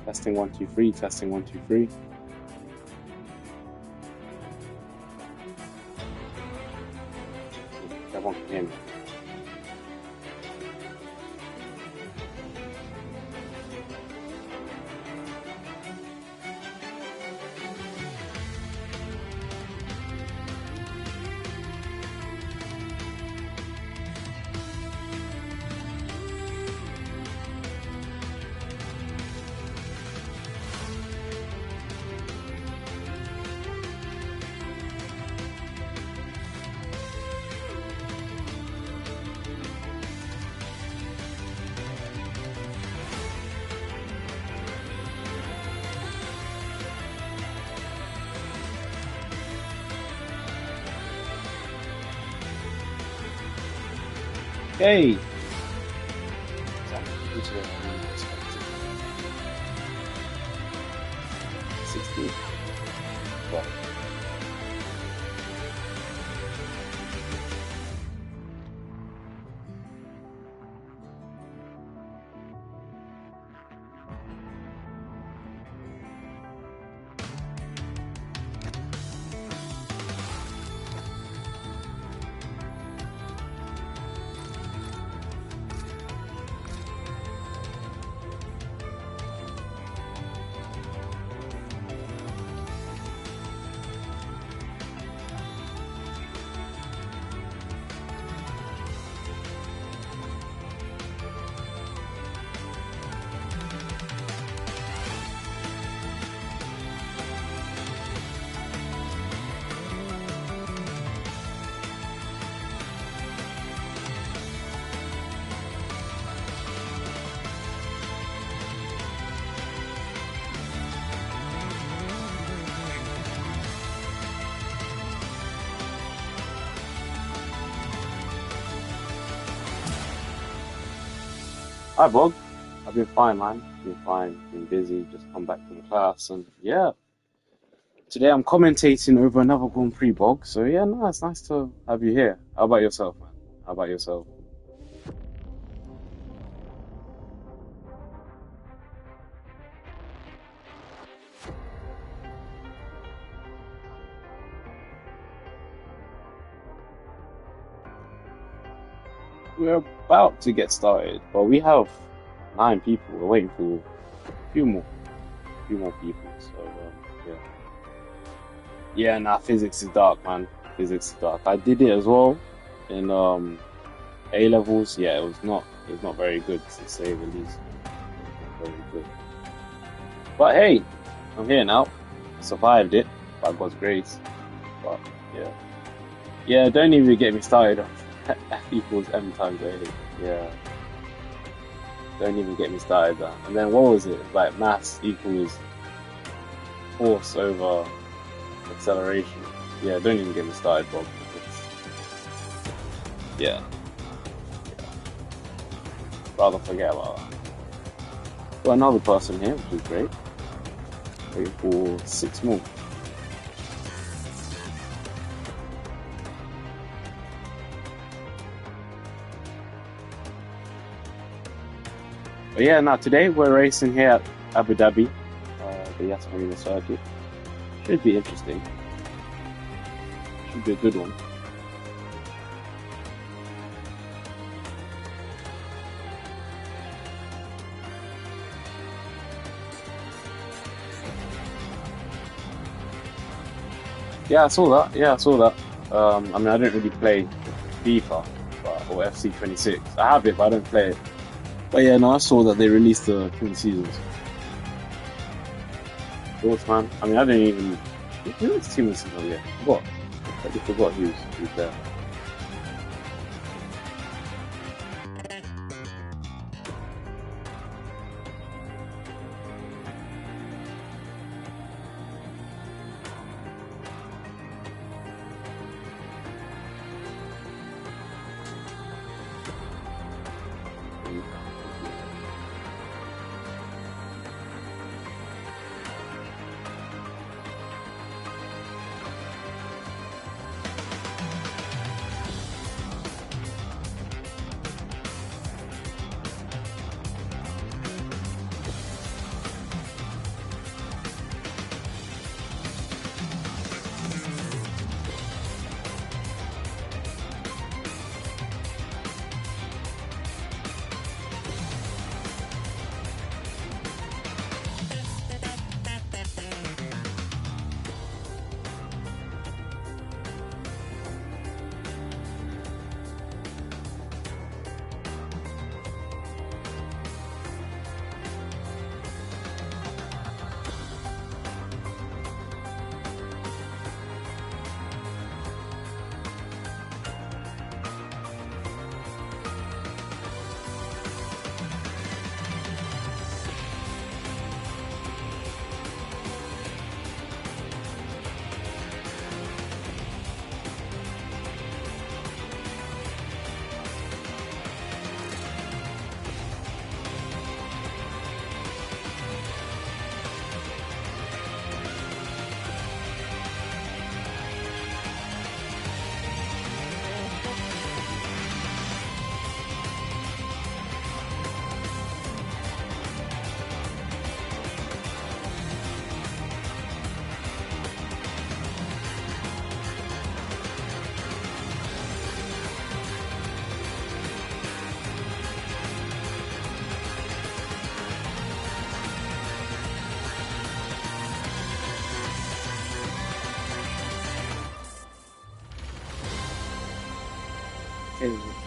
Testing 1 2 3. Testing 1 2 3. Everyone can hear me. Hey! 16. Well, hi, Bob. I've been fine, man. Been fine. Been busy. Just come back from class, and yeah. Today I'm commentating over another Grand Prix, Bog. So yeah, no, it's nice to have you here. How about yourself, man? How about yourself? We're about to get started, but we have 9 people. We're waiting for a few more people. So yeah. Yeah, nah, physics is dark, man. Physics is dark. I did it as well in A levels. Yeah, it was not very good to say the least. Not very good. But hey, I'm here now. Survived it by God's grace. But yeah. Yeah, don't even get me started on F equals M times A. Yeah. Don't even get me started there. And then what was it? Like mass equals force over acceleration. Yeah, don't even get me started, Bob. Yeah. Rather forget about that. Got another person here, which is great. Waiting for 6 more. But yeah, now today we're racing here at Abu Dhabi, the Yas Marina circuit. Should be interesting. Should be a good one. Yeah, I saw that. Yeah, I saw that. I mean, I don't really play FIFA or FC 26. I have it, but I don't play it. But yeah, no, I saw that they released the Twin Seasons. Thoughts, man? I mean, I don't even. Who is Team Season yet? I forgot. I just forgot who's there. Okay.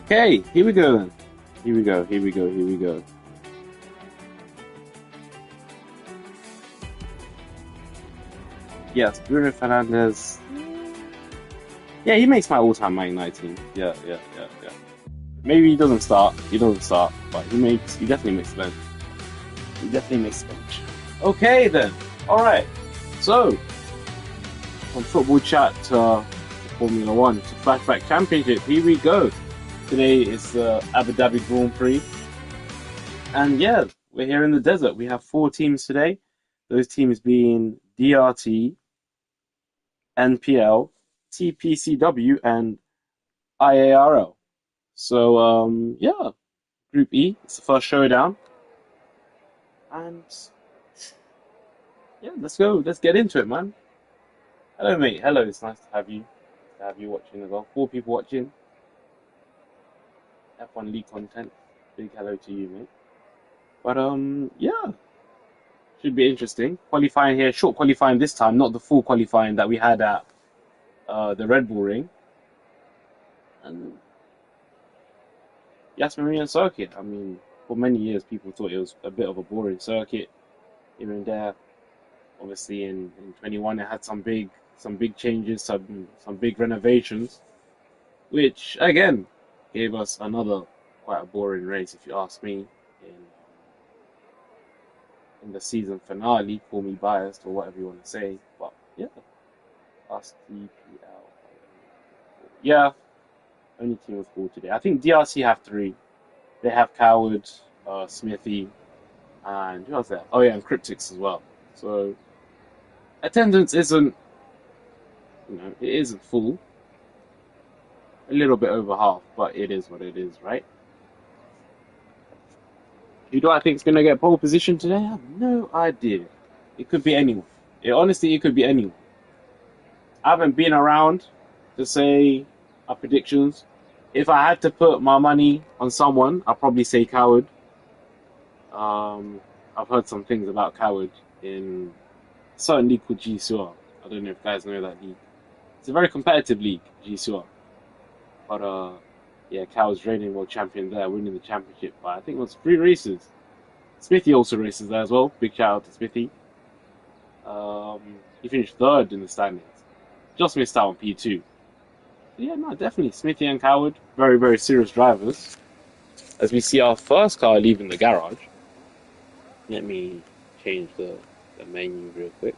Okay, here we go then. Here we go, here we go, here we go. Yes, Bruno Fernandes. Yeah, he makes my all-time Man United team. Yeah. Maybe he doesn't start. But he definitely makes bench. He definitely makes bench. Okay then. Alright. So from football chat to Formula One to Flashback Championship, here we go. Today is the Abu Dhabi Grand Prix. And yeah, we're here in the desert. We have 4 teams today. Those teams being DRT, NPL, TPCW, and IARL. So yeah, Group E, it's the first showdown. And yeah, let's go. Let's get into it, man. Hello, mate. Hello, it's nice to have you. Watching as well. 4 people watching. F1 League content. Big hello to you, mate. But yeah, should be interesting. Qualifying here, short qualifying this time, not the full qualifying that we had at the Red Bull Ring. And Yas Marina circuit. I mean, for many years, people thought it was a bit of a boring circuit here and there. Obviously, in 21, it had some big changes, some big renovations, which again gave us another quite a boring race, if you ask me. In the season finale, call me biased or whatever you want to say, but yeah, us DPL. Yeah, only team with 4 today. I think DRC have 3. They have Coward, Smithy, and who else there? Oh yeah, and Cryptics as well. So attendance isn't, it isn't full. A little bit over half, but it is what it is, right? Who do I think is going to get pole position today? I have no idea. It could be anyone. Honestly, it could be anyone. I haven't been around to say our predictions. If I had to put my money on someone, I'd probably say Coward. I've heard some things about Coward in a certain league called G Sur. I don't know if you guys know that league. It's a very competitive league, G Sur. But yeah, Coward's reigning world champion there, winning the championship by I think it was 3 races. Smithy also races there as well. Big shout out to Smithy. He finished 3rd in the standings. Just missed out on P2. Yeah, no, definitely Smithy and Coward, very, very serious drivers. As we see our first car leaving the garage. Let me change the menu real quick.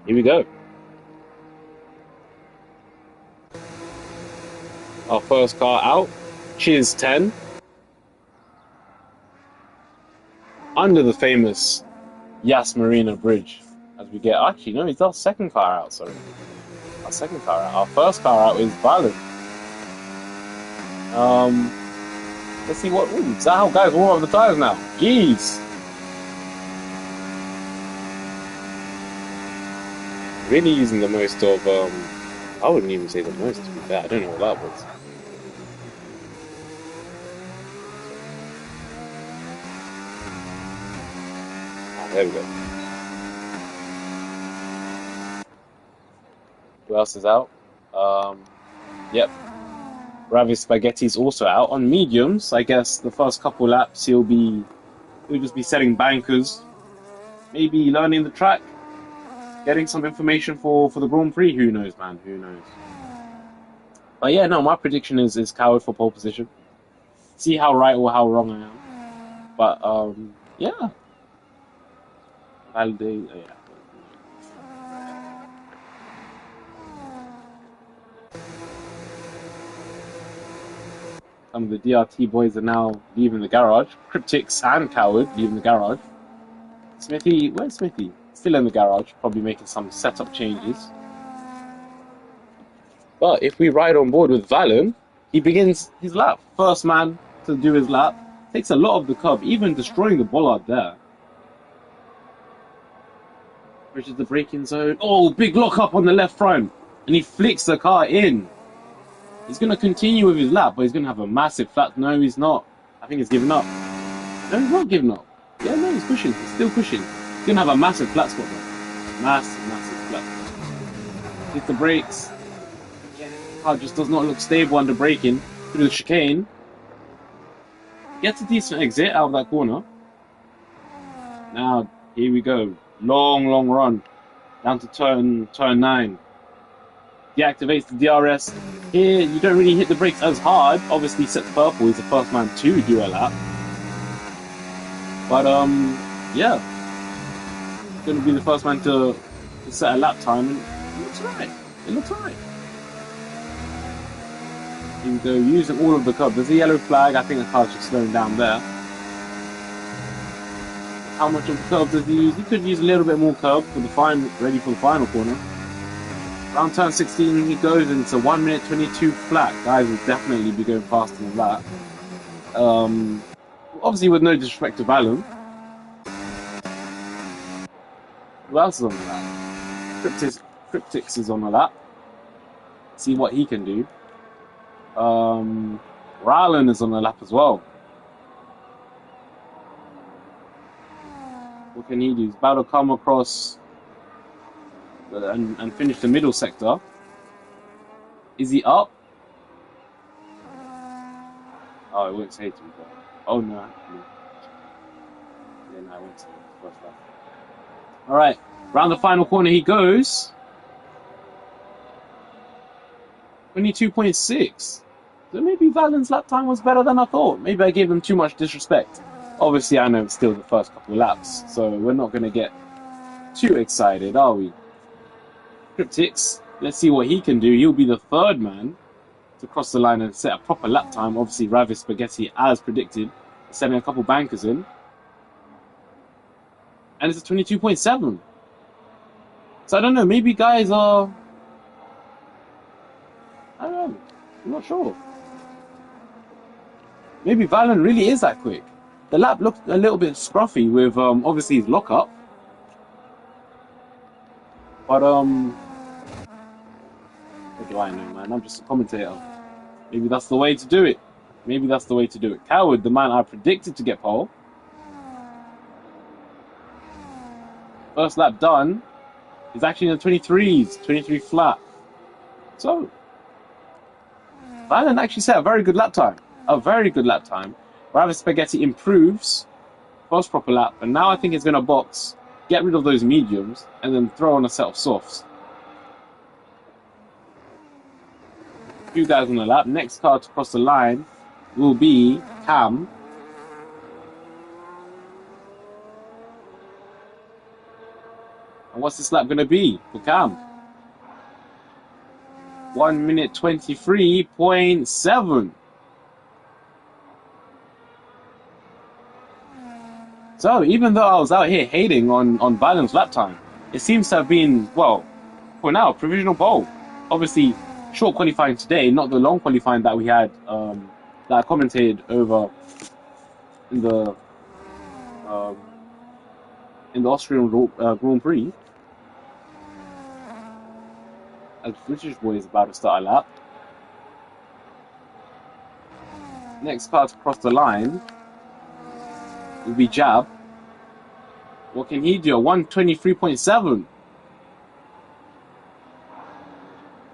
Here we go. Our first car out. Chiz 10. Under the famous Yas Marina Bridge. As we get, actually, no, it's our second car out, sorry. Our second car out. Our first car out is Violent. Let's see what. Ooh, is that how guys warm up the tires now? Jeez. Really using the most of, I wouldn't even say the most, to be fair. I don't know what that was. There we go. Who else is out? Yep. Ravi Spaghetti's also out on mediums. I guess the first couple laps he'll just be setting bankers, maybe learning the track, getting some information for the Grand Prix. Who knows, man? Who knows? But yeah, no, my prediction is Coward for pole position. See how right or how wrong I am. But yeah. Validate, yeah. Some of the DRT boys are now leaving the garage. Cryptics and Coward leaving the garage. Smithy, where's Smithy? Still in the garage, probably making some setup changes. But if we ride on board with Valen, he begins his lap. First man to do his lap. Takes a lot of the curb, even destroying the bollard there. Reaches the braking zone. Oh, big lock up on the left front. And he flicks the car in. He's going to continue with his lap, but he's going to have a massive flat. No, he's not. I think he's giving up. No, he's not giving up. Yeah, no, he's pushing. He's still pushing. He's going to have a massive flat spot there. Massive flat. Hits the brakes. Yeah, the car just does not look stable under braking. Through the chicane. Gets a decent exit out of that corner. Now, here we go. Long run. Down to turn 9. Deactivates the DRS. Here, you don't really hit the brakes as hard. Obviously, sets purple. He's the first man to do a lap. But, yeah. Going to be the first man to set a lap time. And it looks right. It looks right. Here we go. Using all of the curb. There's a yellow flag. I think the car's just slowing down there. How much of the curb does he use? He could use a little bit more curb for the ready for the final corner. Around turn 16 he goes, and it's a 1 minute 22 flat. Guys will definitely be going faster than that. Obviously with no disrespect to Valen. Who else is on the lap? Cryptix is on the lap. See what he can do. Rylan is on the lap as well. What can he do? He's about to come across and finish the middle sector. Is he up? Oh, it won't say to me. Oh no, actually. Yeah, no, I won't say it. First lap. Alright, round the final corner he goes. 22.6. So maybe Valen's lap time was better than I thought. Maybe I gave him too much disrespect. Obviously, I know it's still the first couple of laps, so we're not going to get too excited, are we? Cryptix, let's see what he can do. He'll be the third man to cross the line and set a proper lap time. Obviously, Ravis Spaghetti, as predicted, is setting a couple bankers in. And it's a 22.7. So I don't know, maybe guys are... I don't know, I'm not sure. Maybe Valen really is that quick. The lap looked a little bit scruffy with obviously his lockup. But what do I know, man? I'm just a commentator. Maybe that's the way to do it. Maybe that's the way to do it. Coward, the man I predicted to get pole. First lap done. He's actually in the 23s, 23 flat. So, Valen actually set a very good lap time. A very good lap time. Ravis Spaghetti improves. First proper lap. And now I think he's going to box, get rid of those mediums, and then throw on a set of softs. Few guys on the lap. Next car to cross the line will be Cam. And what's this lap going to be for Cam? 1 minute 23.7. So even though I was out here hating on Valen's lap time, it seems to have been, well, for now, provisional pole. Obviously, short qualifying today, not the long qualifying that we had, that I commentated over in the Austrian Grand Prix. As British boy is about to start a lap. Next car to cross the line will be Jab. What can he do? A 123.7.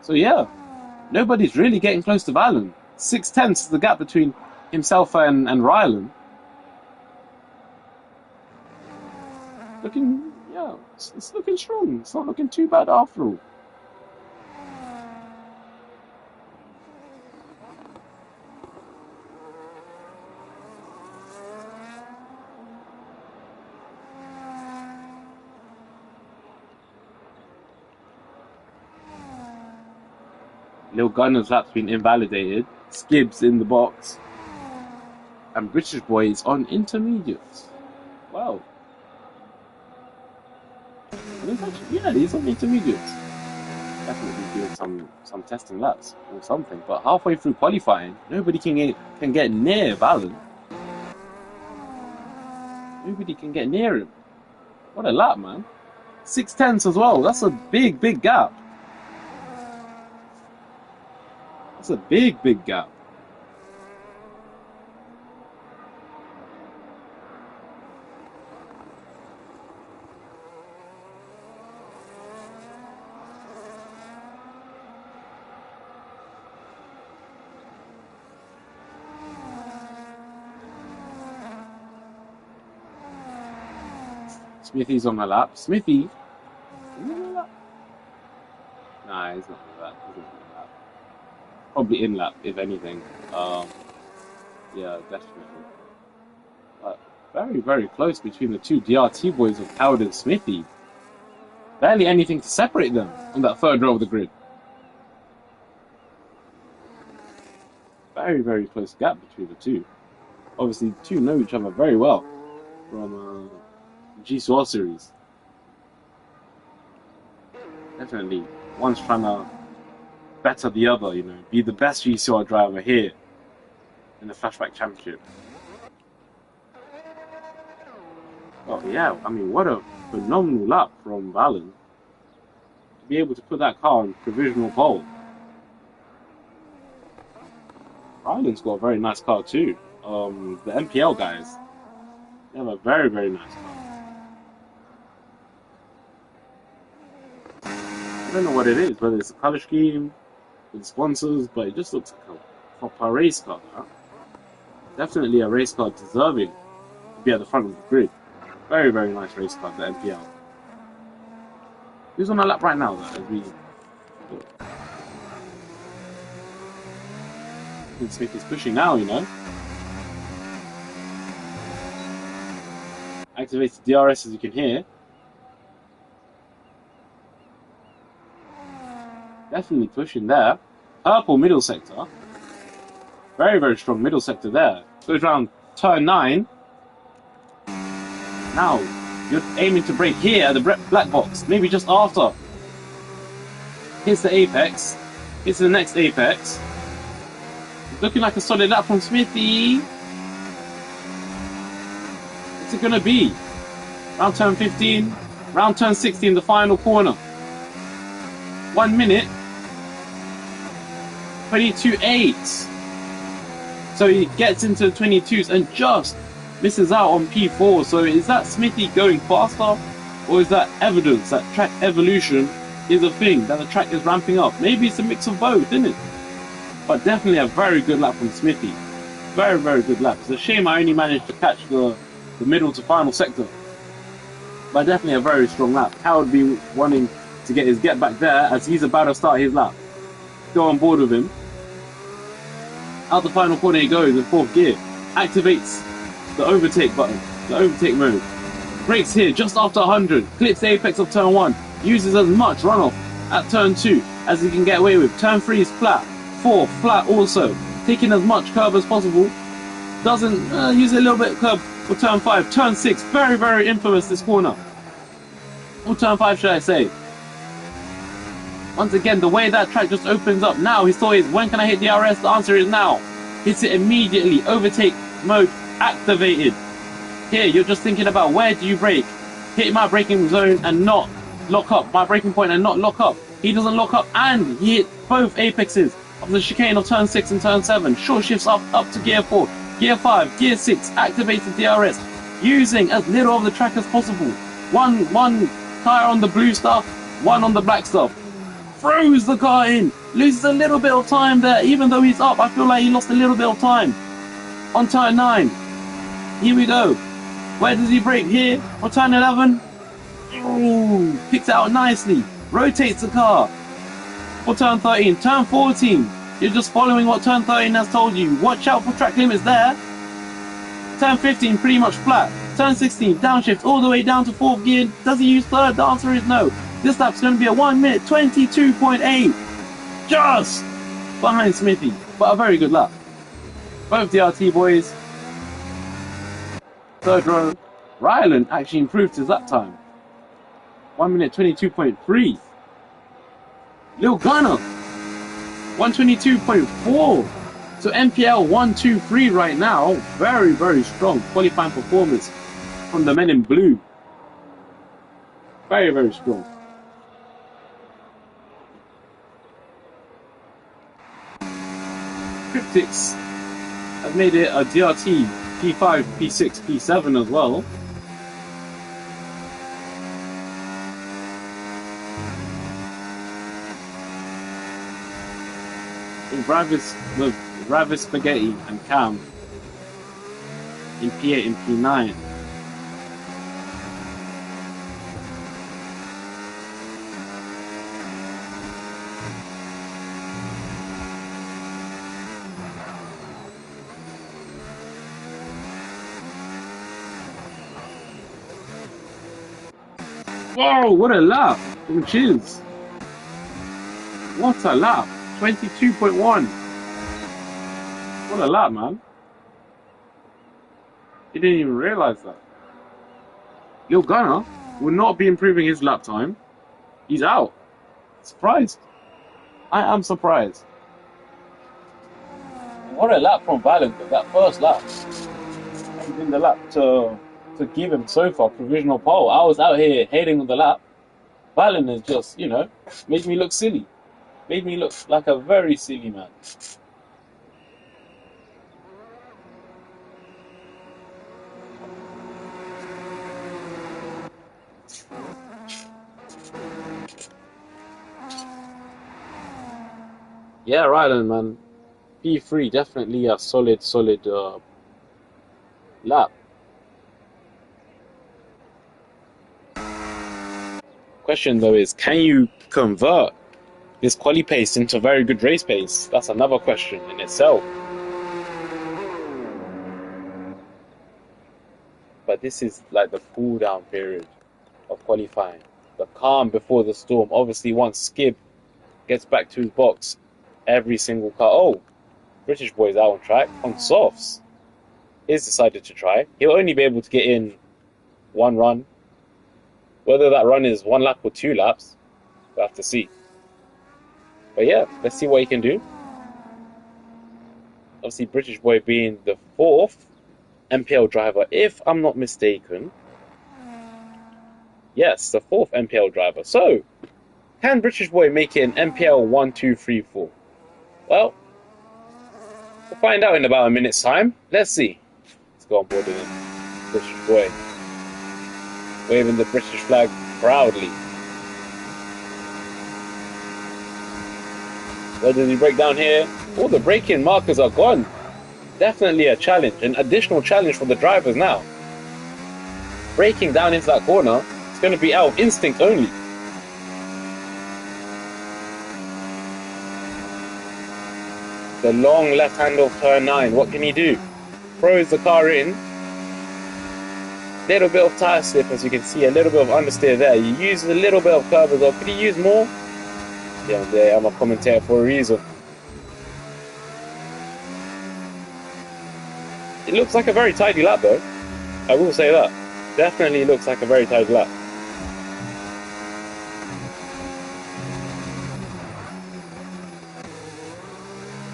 So yeah, nobody's really getting close to Valen. 6/10 is the gap between himself and Rylan. Looking, yeah, it's looking strong. It's not looking too bad after all. Lil Gunner's lap's been invalidated. Skibbs in the box. And British boy is on intermediates. Wow. Yeah, he's on intermediates. definitely doing some testing laps or something. But halfway through qualifying, nobody can get near Valen. Nobody can get near him. What a lap, man! 6/10 as well. That's a big gap. That's a big gap. Smithy's on the lap. Smithy? Is he on the lap? Nah, he's not on the lap. He's not on the lap. Probably in lap, if anything. Yeah, definitely. But very close between the two DRT boys of Howard and Smithy. Barely anything to separate them on that third row of the grid. Very close gap between the two. Obviously, the two know each other very well from G-Swar series. Definitely, one's trying to better the other, you know, be the best G-Swar driver here in the Flashback Championship. Oh yeah, I mean, what a phenomenal lap from Valen to be able to put that car on provisional pole. Valen's got a very nice car too. The MPL guys, they have a very nice car. I don't know what it is, whether it's a color scheme, with sponsors, but it just looks like a proper race car. Huh? Definitely a race car deserving to be at the front of the grid. Very nice race car, the MPL. Who's on the lap right now, though? As we Smith is pushing now, you know. Activates the DRS, as you can hear. Definitely pushing there. Purple middle sector. Very strong middle sector there. Goes around turn 9. Now, you're aiming to brake here at the black box. Maybe just after. Here's the apex. Here's the next apex. Looking like a solid lap from Smithy. What's it gonna be? Round turn 15. Round turn 16, the final corner. 1 minute. 22.8. So he gets into the 22s and just misses out on P4. So is that Smithy going faster? Or is that evidence that track evolution is a thing, that the track is ramping up? Maybe it's a mix of both, isn't it? But definitely a very good lap from Smithy. Very good lap. It's a shame I only managed to catch the middle to final sector. But definitely a very strong lap. Cal would be wanting to get his get back there as he's about to start his lap. Go on board with him. Out the final corner he goes in 4th gear. Activates the overtake button, the overtake mode. Brakes here just after 100. Clips the apex of turn 1. Uses as much runoff at turn 2 as he can get away with. Turn 3 is flat. 4 flat also. Taking as much curb as possible. Doesn't use a little bit of curb for turn 5. Turn 6, very infamous this corner. Or turn 5 should I say. Once again, the way that track just opens up now, his thought is, when can I hit the RS? The answer is now. Hits it immediately. Overtake mode activated. Here, you're just thinking about where do you brake? Hit my braking zone and not lock up. My braking point and not lock up. He doesn't lock up and he hit both apexes of the chicane of turn 6 and turn 7. Short shifts up to gear 4. Gear 5, gear 6, activated DRS. Using as little of the track as possible. One tire on the blue stuff, one on the black stuff. Throws the car in, loses a little bit of time there. Even though he's up, I feel like he lost a little bit of time. On turn 9, here we go. Where does he brake? Here, on turn 11. Ooh, picks it out nicely, rotates the car. For turn 13, turn 14, you're just following what turn 13 has told you. Watch out for track limits there. Turn 15, pretty much flat. Turn 16, downshift all the way down to 4th gear. Does he use 3rd? The answer is no. This lap's going to be a 1 minute 22.8. Just behind Smithy. But a very good lap. Both DRT boys. 3rd row. Ryland actually improved his lap time. 1 minute 22.3. Lil Gunner, 122.4. So MPL 123 right now. Very, very strong qualifying performance from the men in blue. Very, very strong. Cryptics have made it a DRT P5, P6, P7 as well. With Ravis Spaghetti and Cam in P8 and P9. Whoa, what a lap from Chiz. What a lap. 22.1. What a lap, man. He didn't even realize that. Lil Gunner will not be improving his lap time. He's out. Surprised. I am surprised. What a lap from Valen, that first lap. He's in the lap to give him so far provisional pole. I was out here hating on the lap. Valen is just, you know, made me look silly. Made me look like a very silly man. Yeah, Ryland, man. P3, definitely a solid lap. Question though is, can you convert this quali pace into very good race pace? That's another question in itself. But this is like the cool down period of qualifying. The calm before the storm. Obviously, once Skib gets back to his box, every single car. Oh, British boy's out on track on softs. He's decided to try. He'll only be able to get in one run. Whether that run is 1 lap or 2 laps, we'll have to see. But yeah, let's see what he can do. Obviously, British boy being the 4th MPL driver, if I'm not mistaken. Yes, the 4th MPL driver. So, can British boy make it an MPL 1, 2, 3, 4? Well, we'll find out in about a minute's time. Let's see. Let's go on board with him. British boy. Waving the British flag proudly. Where does he break down here? All the braking markers are gone. Definitely a challenge, an additional challenge for the drivers now. Braking down into that corner, it's going to be out of instinct only. The long left hand of turn 9, what can he do? Throws the car in. Little bit of tire slip, as you can see, a little bit of understeer there. You use a little bit of curve as well. Could you use more? Yeah, there, I'm a commentator for a reason. It looks like a very tidy lap though. I will say that. Definitely looks like a very tidy lap.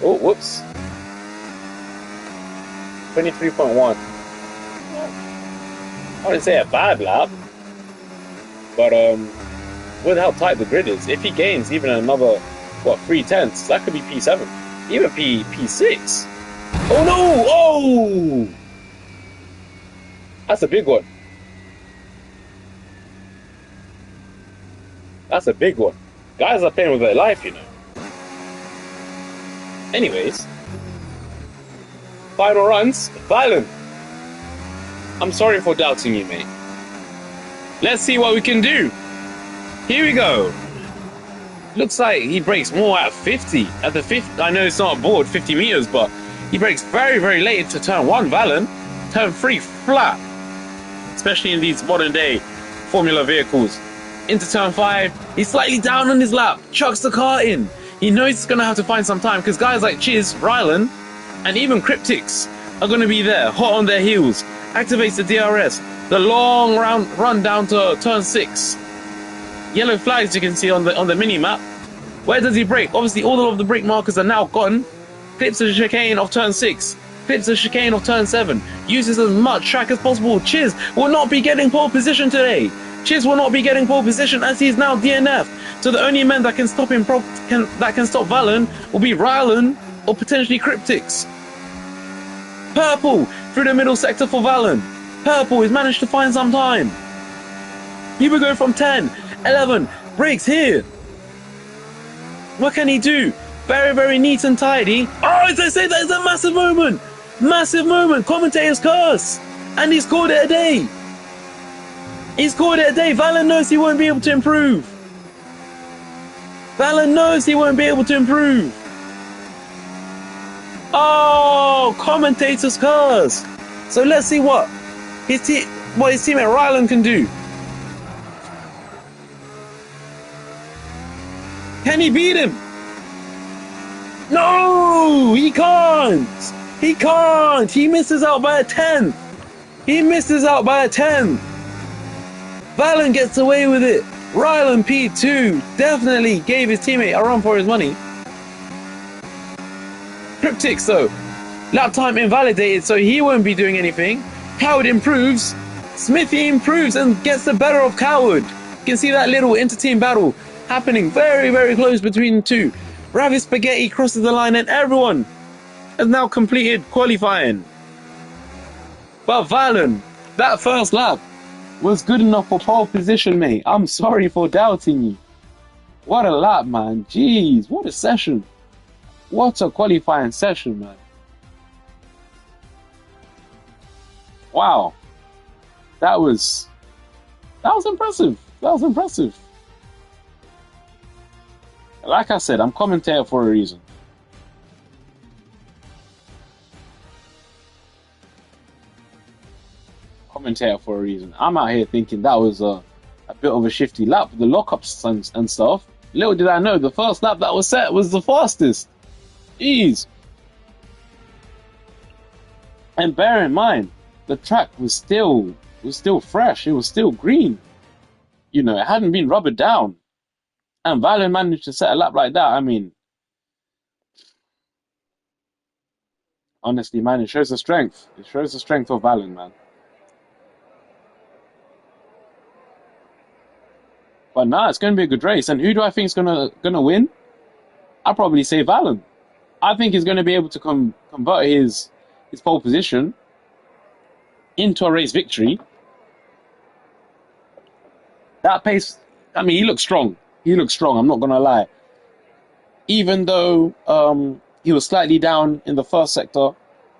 Oh, whoops. 23.1. I wouldn't say a bad lap, but with how tight the grid is, if he gains even another, what, 3/10, that could be P7, even P6. Oh no! Oh! That's a big one. That's a big one. Guys are playing with their life, you know. Anyways, final runs, Valen. I'm sorry for doubting you, mate. Let's see what we can do. Here we go. Looks like he brakes more at 50. At the 50, I know it's not a board, 50 meters, but he brakes very, very late into turn 1, Valen. Turn 3, flat. Especially in these modern day Formula vehicles. Into turn 5, he's slightly down on his lap. Chucks the car in. He knows he's going to have to find some time because guys like Chiz, Rylan, and even Cryptics are going to be there, hot on their heels. Activates the DRS. The long run down to turn 6. Yellow flags you can see on the mini map. Where does he brake? Obviously, all of the brake markers are now gone. Clips the chicane of turn 6. Clips the chicane of turn 7. Uses as much track as possible. Chiz will not be getting pole position today. Chiz will not be getting pole position as he's now DNF. So the only men that can stop him, that can stop Valen, will be Rylan or potentially Cryptics. Purple through the middle sector for Valen. Purple has managed to find some time. He will go from 10, 11, brakes here. What can he do? Very, very neat and tidy. Oh, as I say, that is a massive moment. Massive moment. Commentators curse. And he's called it a day. He's called it a day. Valen knows he won't be able to improve. Valen knows he won't be able to improve. Oh, commentators curse. So let's see what his teammate Rylan can do. Can he beat him? No, he can't. He can't. He misses out by a 10th. He misses out by a 10th. Valen gets away with it. Rylan P2 definitely gave his teammate a run for his money. Cryptics though, lap time invalidated, so he won't be doing anything. Coward improves. Smithy improves and gets the better of Coward. You can see that little inter-team battle happening very, very close between the two. Ravi Spaghetti crosses the line and everyone has now completed qualifying. But Valen, that first lap was good enough for pole position, mate. I'm sorry for doubting you. What a lap, man. Jeez, what a session. What a qualifying session, man. Wow. That was impressive. That was impressive. Like I said, I'm commentator for a reason. Commentator for a reason. I'm out here thinking that was a bit of a shifty lap with the lockups and stuff. Little did I know, the first lap that was set was the fastest. Jeez. And bear in mind, the track was still fresh. It was still green. You know, it hadn't been rubbered down. And Valen managed to set a lap like that. I mean, honestly, man, it shows the strength. It shows the strength of Valen, man. But nah, it's going to be a good race. And who do I think is gonna win? I'll probably say Valen. I think he's going to be able to convert his pole position into a race victory. That pace, I mean, he looks strong. He looks strong, I'm not going to lie. Even though he was slightly down in the first sector,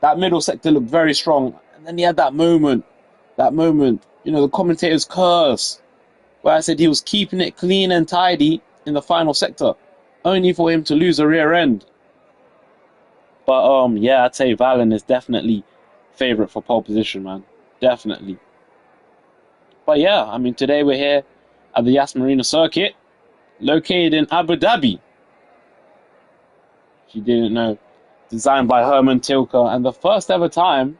that middle sector looked very strong. And then he had that moment, you know, the commentators curse, where I said he was keeping it clean and tidy in the final sector, only for him to lose a rear end. But yeah, I'd say Valen is definitely favourite for pole position, man. Definitely. But yeah, I mean, today we're here at the Yas Marina circuit, located in Abu Dhabi. If you didn't know, designed by Herman Tilke, and the first ever time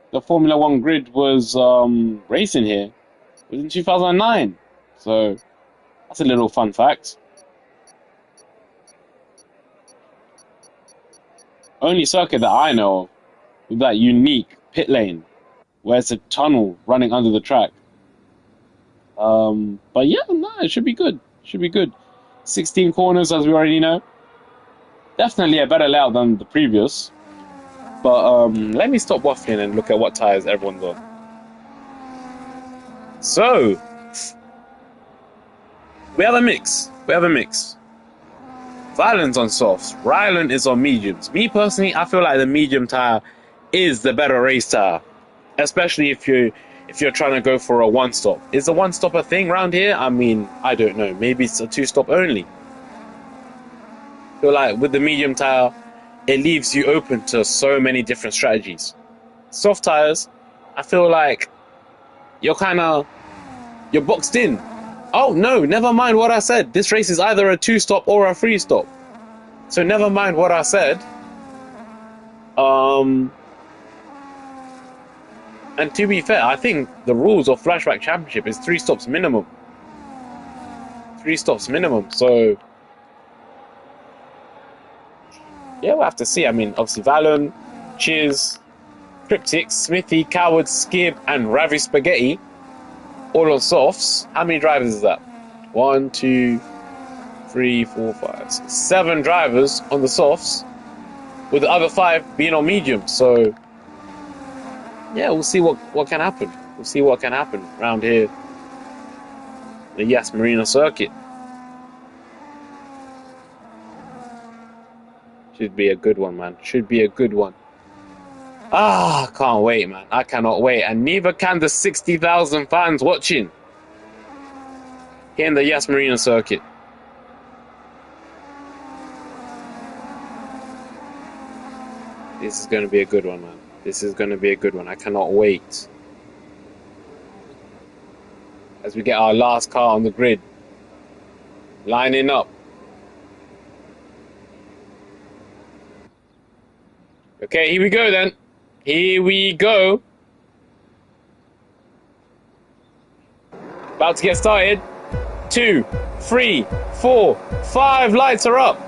the Formula One grid was racing here was in 2009. So that's a little fun fact. Only circuit that I know of with that unique pit lane, where it's a tunnel running under the track. But yeah, no, it should be good. Should be good. 16 corners, as we already know. Definitely a better layout than the previous. But let me stop waffling and look at what tyres everyone's on. So, we have a mix. Valen's on softs. Rylan is on mediums. Me personally, I feel like the medium tyre is the better race tyre. Especially if you're trying to go for a one-stop. Is a one-stop a thing around here? I mean, I don't know. Maybe it's a two-stop only. I feel like with the medium tyre, it leaves you open to so many different strategies. Soft tyres, I feel like you're boxed in. Oh, no, never mind what I said. This race is either a two-stop or a three-stop. So never mind what I said. And to be fair, I think the rules of Flashback Championship is 3 stops minimum. 3 stops minimum, so yeah, we'll have to see. I mean, obviously, Valen, Chiz, Cryptic, Smithy, Coward, Skib, and Ravi Spaghetti all on softs. How many drivers is that? 1, 2, 3, 4, 5, 6, 7 drivers on the softs, with the other 5 being on medium. So, yeah, we'll see what can happen. We'll see what can happen around here. The Yas Marina circuit. Should be a good one, man. Should be a good one. Ah, can't wait, man. I cannot wait. And neither can the 60,000 fans watching here in the Yas Marina circuit. This is going to be a good one, man. This is going to be a good one. I cannot wait. As we get our last car on the grid. Lining up. Okay, here we go then. Here we go. About to get started. 2, 3, 4, 5 lights are up.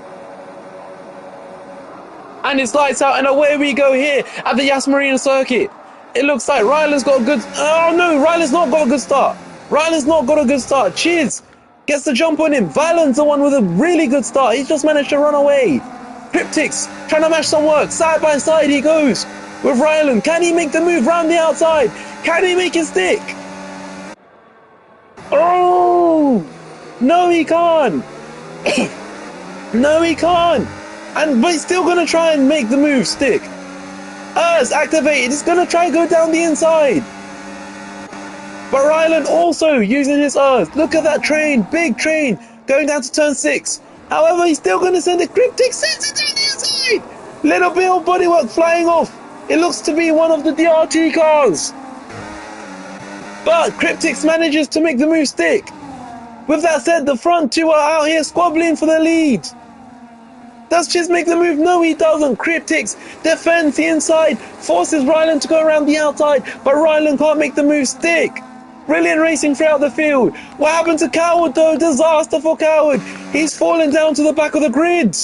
And it's lights out and away we go here at the Yas Marina circuit. It looks like Rylan's got a good... Oh no, Rylan's not got a good start. Rylan's not got a good start. Chiz gets the jump on him. Valen's the one with a really good start. He's just managed to run away. Cryptic's trying to match some work. Side by side he goes with Rylan. Can he make the move round the outside? Can he make it stick? Oh! No, he can't. No, he can't. But he's still going to try and make the move stick. Urs activated. He's going to try and go down the inside. But Rylan also using his Urs. Look at that train. Big train going down to turn 6. However, he's still going to send it. Cryptic sends it down the inside. Little bit of bodywork flying off. It looks to be one of the DRT cars. But Cryptix manages to make the move stick. With that said, the front 2 are out here squabbling for the lead. Does Chiz make the move? No, he doesn't. Cryptix defends the inside, forces Rylan to go around the outside, but Rylan can't make the move stick. Brilliant racing throughout the field. What happened to Coward though? Disaster for Coward. He's fallen down to the back of the grid.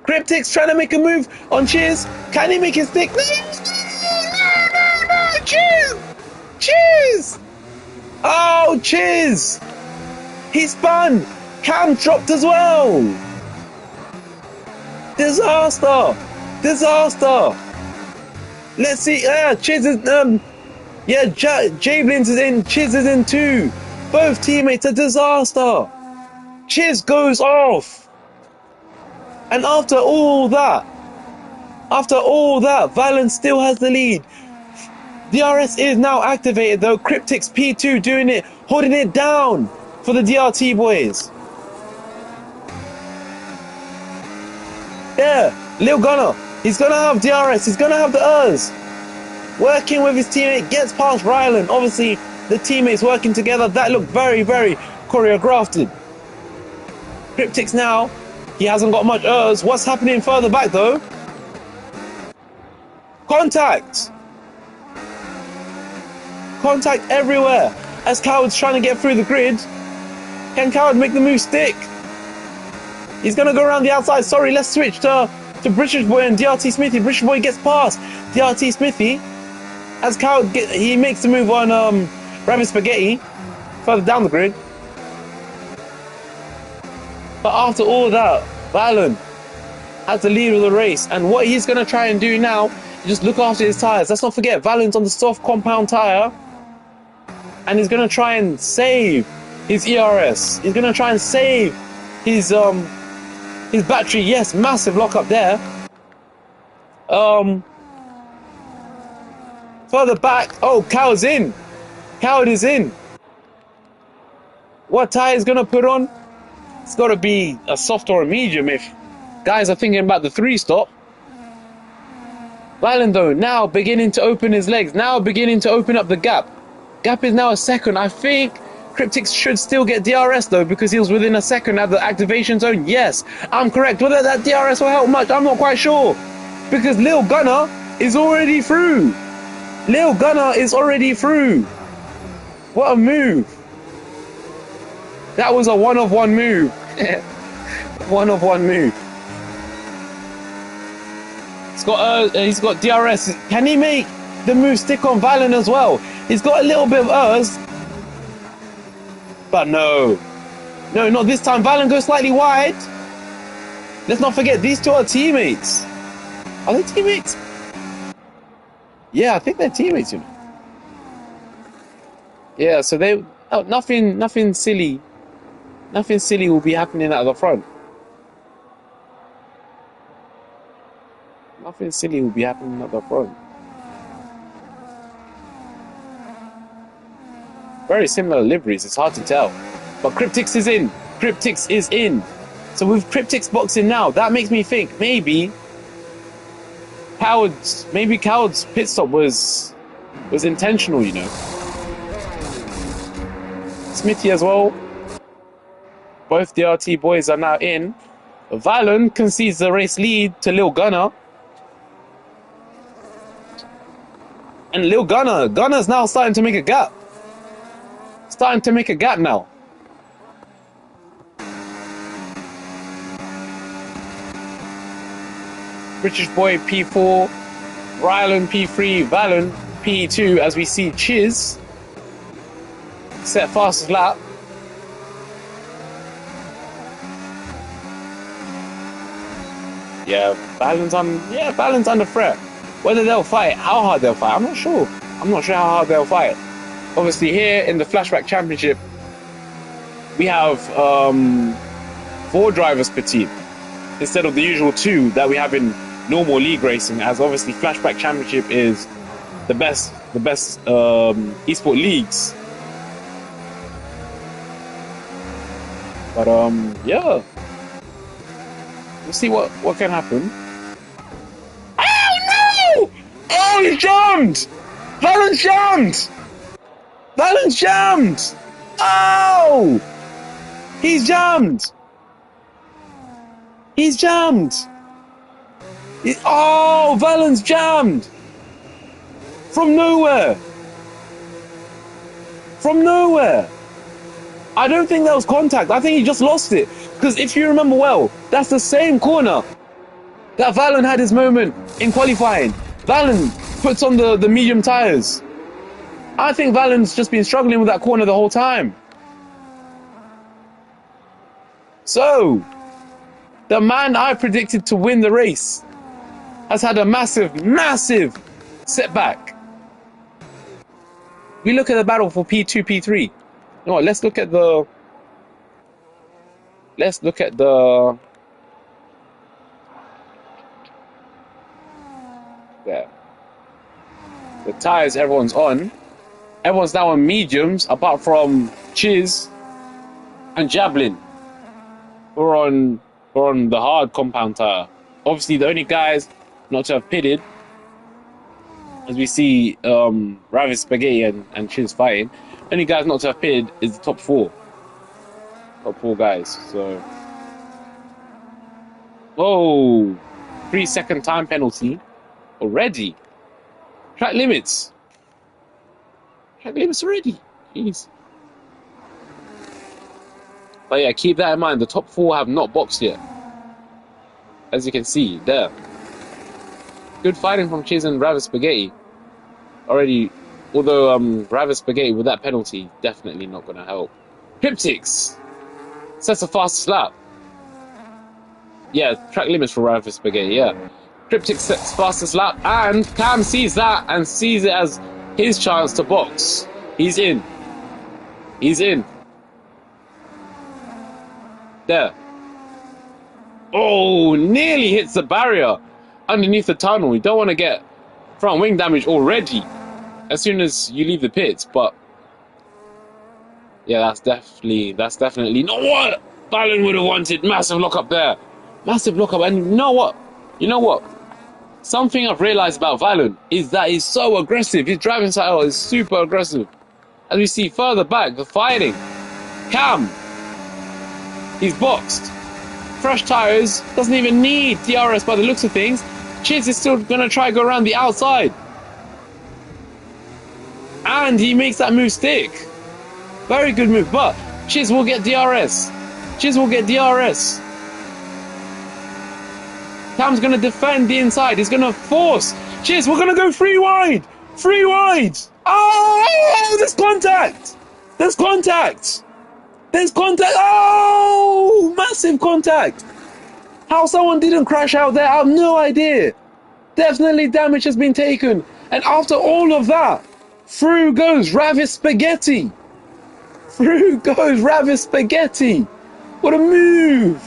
Cryptix trying to make a move on Chiz. Can he make it stick? No, Chiz! Chiz! Oh, Chiz! He spun. Cam dropped as well. Disaster! Disaster! Let's see. Chiz is Javelins is in. Chiz is in too. Both teammates a disaster. Chiz goes off. And after all that, Valen still has the lead. DRS is now activated though. Cryptix P2 doing it, holding it down for the DRT boys. Yeah, Lil Gunner, he's gonna have DRS, he's gonna have the Urs. Working with his teammate, gets past Rylan. Obviously, the teammates working together, that looked very, very choreographed. Cryptix now, he hasn't got much Urs. What's happening further back though? Contact! Contact everywhere as Coward's trying to get through the grid. Can Coward make the move stick? He's going to go around the outside. Sorry, let's switch to British Boy and DRT Smithy. British Boy gets past DRT Smithy as Coward he makes the move on Ravi Spaghetti further down the grid. But after all that, Valen has the lead of the race, and what he's going to try and do now is just look after his tyres. Let's not forget, Valen's on the soft compound tyre, and he's going to try and save his ERS. He's going to try and save his battery. Yes, massive lockup there. Further back, oh, Coward's in. Coward is in. What tyre is going to put on? It's got to be a soft or a medium if guys are thinking about the 3-stop. Valen though, now beginning to open his legs, now beginning to open up the gap. Gap is now a second. I think Cryptix should still get DRS though, because he was within a second at the activation zone. Yes, I'm correct. Whether that DRS will help much, I'm not quite sure. Because Lil Gunner is already through. Lil Gunner is already through. What a move. That was a one-of-one move. One-of-one move. He's got DRS. Can he make the move stick on Valen as well? He's got a little bit of Urs. But no. No, not this time. Valen goes slightly wide. Let's not forget, these two are teammates. Are they teammates? Yeah, I think they're teammates, you know. Yeah, so they... Oh, nothing silly. Nothing silly will be happening at the front. Nothing silly will be happening at the front. Very similar liveries, it's hard to tell. But Cryptix is in. Cryptix is in. So with Cryptix boxing now, that makes me think maybe Coward's pit stop was intentional, you know. Smithy as well. Both DRT boys are now in. Valen concedes the race lead to Lil Gunner. And Lil Gunner's now starting to make a gap. Starting to make a gap now. British boy P4, Rylan P3, Valen P2, as we see Chiz set fastest lap. Yeah, Valen's under threat. Whether they'll fight, how hard they'll fight, I'm not sure. I'm not sure how hard they'll fight. Obviously here in the Flashback Championship, we have 4 drivers per team instead of the usual 2 that we have in normal league racing, as obviously Flashback Championship is the best esport leagues. But yeah, we'll see what can happen. Oh no! Oh, he's jammed! Valen's jammed! Valen's jammed! Oh! He's jammed! He's jammed! Oh, Valen's jammed! From nowhere! From nowhere! I don't think that was contact. I think he just lost it. Because if you remember well, that's the same corner that Valen had his moment in qualifying. Valen puts on the medium tyres. I think Valen's just been struggling with that corner the whole time. So, the man I predicted to win the race has had a massive setback. We look at the battle for P2, P3. You know what, let's look at the yeah, the tyres everyone's on. Everyone's now on mediums, apart from Chiz and Jablin. We're on the hard compound tyre. Obviously, the only guys not to have pitted, as we see Ravis Spaghetti and Chiz fighting, only guys not to have pitted is the top 4. Top 4 guys. So, oh, 3-second time penalty already. Track limits. Track limits already. Jeez. But yeah, keep that in mind. The top 4 have not boxed yet. As you can see there. Good fighting from Chiz and Ravis Spaghetti. Already, although Ravis Spaghetti with that penalty, definitely not going to help. Cryptix sets the fastest lap. Yeah, track limits for Ravis Spaghetti, yeah. Cryptix sets fastest lap, and Cam sees that and sees it as his chance to box. He's in. He's in. There. Oh, nearly hits the barrier underneath the tunnel. You don't want to get front wing damage already as soon as you leave the pits, but yeah, that's definitely not what Valen would have wanted. Massive lockup there. Massive lockup. And you know what? Something I've realized about Valen is that he's so aggressive. His driving style is super aggressive. As we see further back, the fighting. Cam. He's boxed. Fresh tyres. Doesn't even need DRS by the looks of things. Chiz is still going to try to go around the outside. And he makes that move stick. Very good move. But Chiz will get DRS. Chiz will get DRS. Cam's going to defend the inside. He's going to force. Cheers, we're going to go 3 wide. 3 wide. Oh, there's contact. There's contact. There's contact. Oh, massive contact. How someone didn't crash out there, I have no idea. Definitely damage has been taken. And after all of that, through goes Ravis Spaghetti. Through goes Ravis Spaghetti. What a move.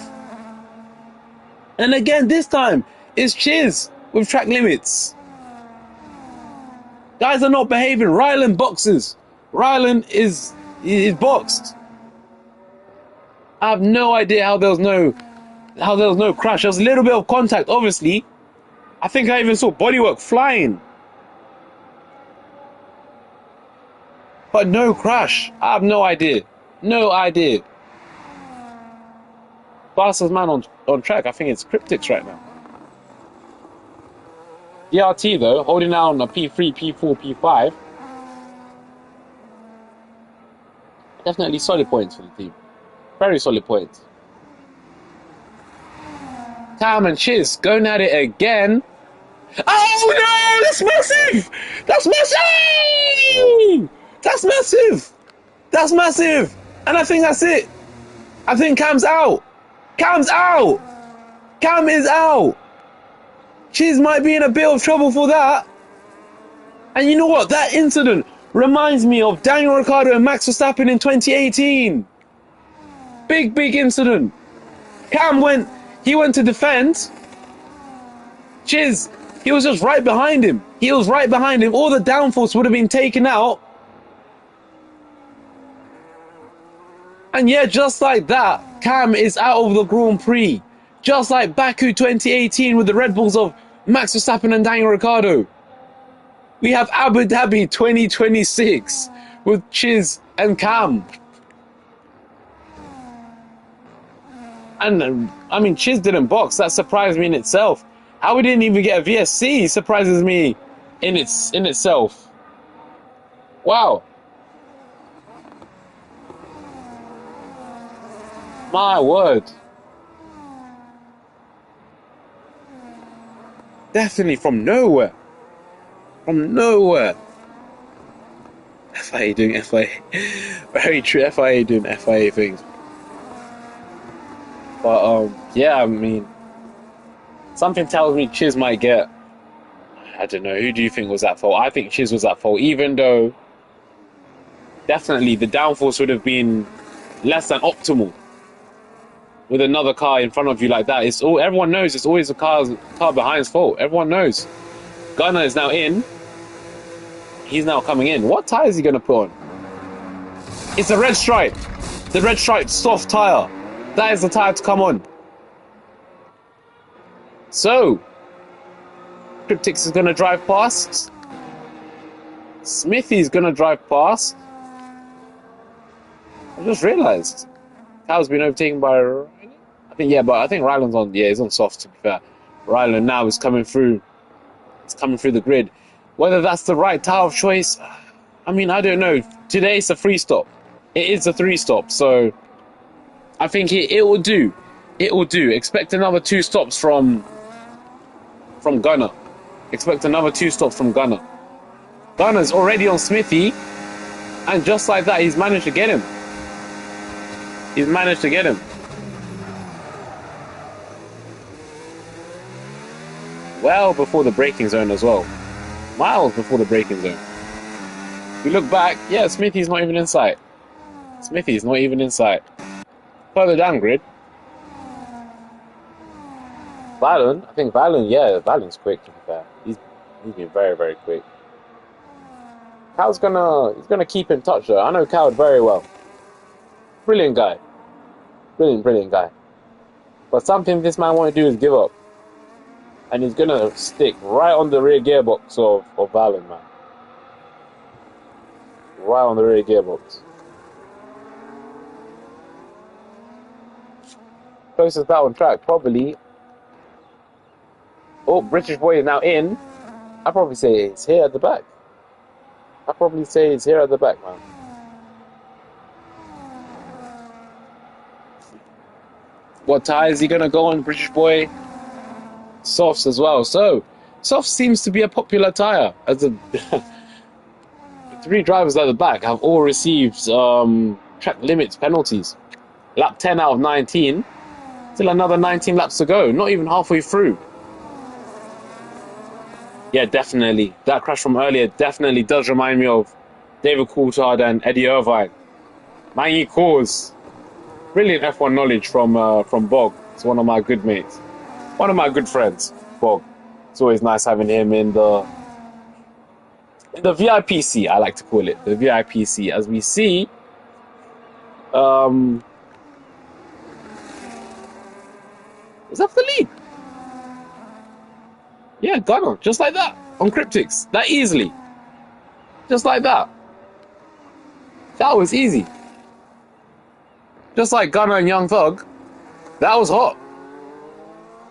And again, this time, it's Chiz with track limits. Guys are not behaving. Ryland boxes. Ryland is boxed. I have no idea how there was no crash. There was a little bit of contact, obviously. I think I even saw bodywork flying. But no crash. I have no idea. No idea. Fastest man on track. I think it's Cryptics right now. DRT though, holding down a P3, P4, P5. Definitely solid points for the team. Very solid points. Cam and Chiz going at it again. Oh no! That's massive! That's massive! That's massive! That's massive! And I think that's it. I think Cam's out. Cam's out! Cam is out! Chiz might be in a bit of trouble for that. And you know what? That incident reminds me of Daniel Ricciardo and Max Verstappen in 2018. Big incident. Cam went to defend. Chiz, he was just right behind him. He was right behind him. All the downforce would have been taken out. And yeah, just like that, Cam is out of the Grand Prix. Just like Baku 2018 with the Red Bulls of Max Verstappen and Daniel Ricciardo. We have Abu Dhabi 2026 with Chiz and Cam. And I mean, Chiz didn't box. That surprised me in itself. How we didn't even get a VSC surprises me in itself. Wow. My word. Definitely from nowhere. From nowhere. FIA doing FIA. Very true. FIA doing FIA things. But yeah, I mean, something tells me Chiz might get. I don't know. Who do you think was at fault? I think Chiz was at fault, even though definitely the downforce would have been less than optimal with another car in front of you like that. It's all everyone knows. It's always the car behind's fault. Everyone knows. Gunner is now in. He's now coming in. What tyre is he going to put on? It's the red stripe. The red stripe soft tyre. That is the tyre to come on. So, Cryptics is going to drive past. Smithy's going to drive past. I just realised. Cal's been overtaken by Ryland. I think Ryland's on. Yeah, he's on soft, to be fair. Ryland now is coming through. It's coming through the grid. Whether that's the right tyre of choice, I mean, I don't know. Today it's a 3-stop. It is a 3-stop, so I think it will do. It will do. Expect another 2 stops from Gunner. Expect another 2 stops from Gunner. Gunner's already on Smithy, and just like that, he's managed to get him. He's managed to get him. Well before the braking zone as well. Miles before the braking zone. If you look back, yeah, Smithy's not even in sight. Smithy's not even in sight. Further down grid. Valen, I think Valen, yeah, Valen's quick to be fair. He's been very quick. Cal's gonna keep in touch though. I know Cal very well. Brilliant guy. Brilliant guy. But something this man won't do is give up. And he's gonna stick right on the rear gearbox of Valen, man. Right on the rear gearbox. Closest battle on track, probably. Oh, British boy is now in. I'd probably say it's here at the back. Man. What tyre is he gonna go on, British boy? softs as well. So, soft seems to be a popular tyre. As the 3 drivers at the back have all received track limits penalties. Lap 10 out of 19. Still another 19 laps to go. Not even halfway through. Yeah, definitely. That crash from earlier definitely does remind me of David Coulthard and Eddie Irvine. Mangy Cause. Brilliant F1 knowledge from Bog. It's one of my good mates. One of my good friends, Bog. It's always nice having him in the VIP seat, I like to call it. The VIP seat. As we see, is that the lead? Yeah, Gunner, just like that. On Cryptics. That easily. Just like that. That was easy. Just like Gunner and Young Thug. That was hot.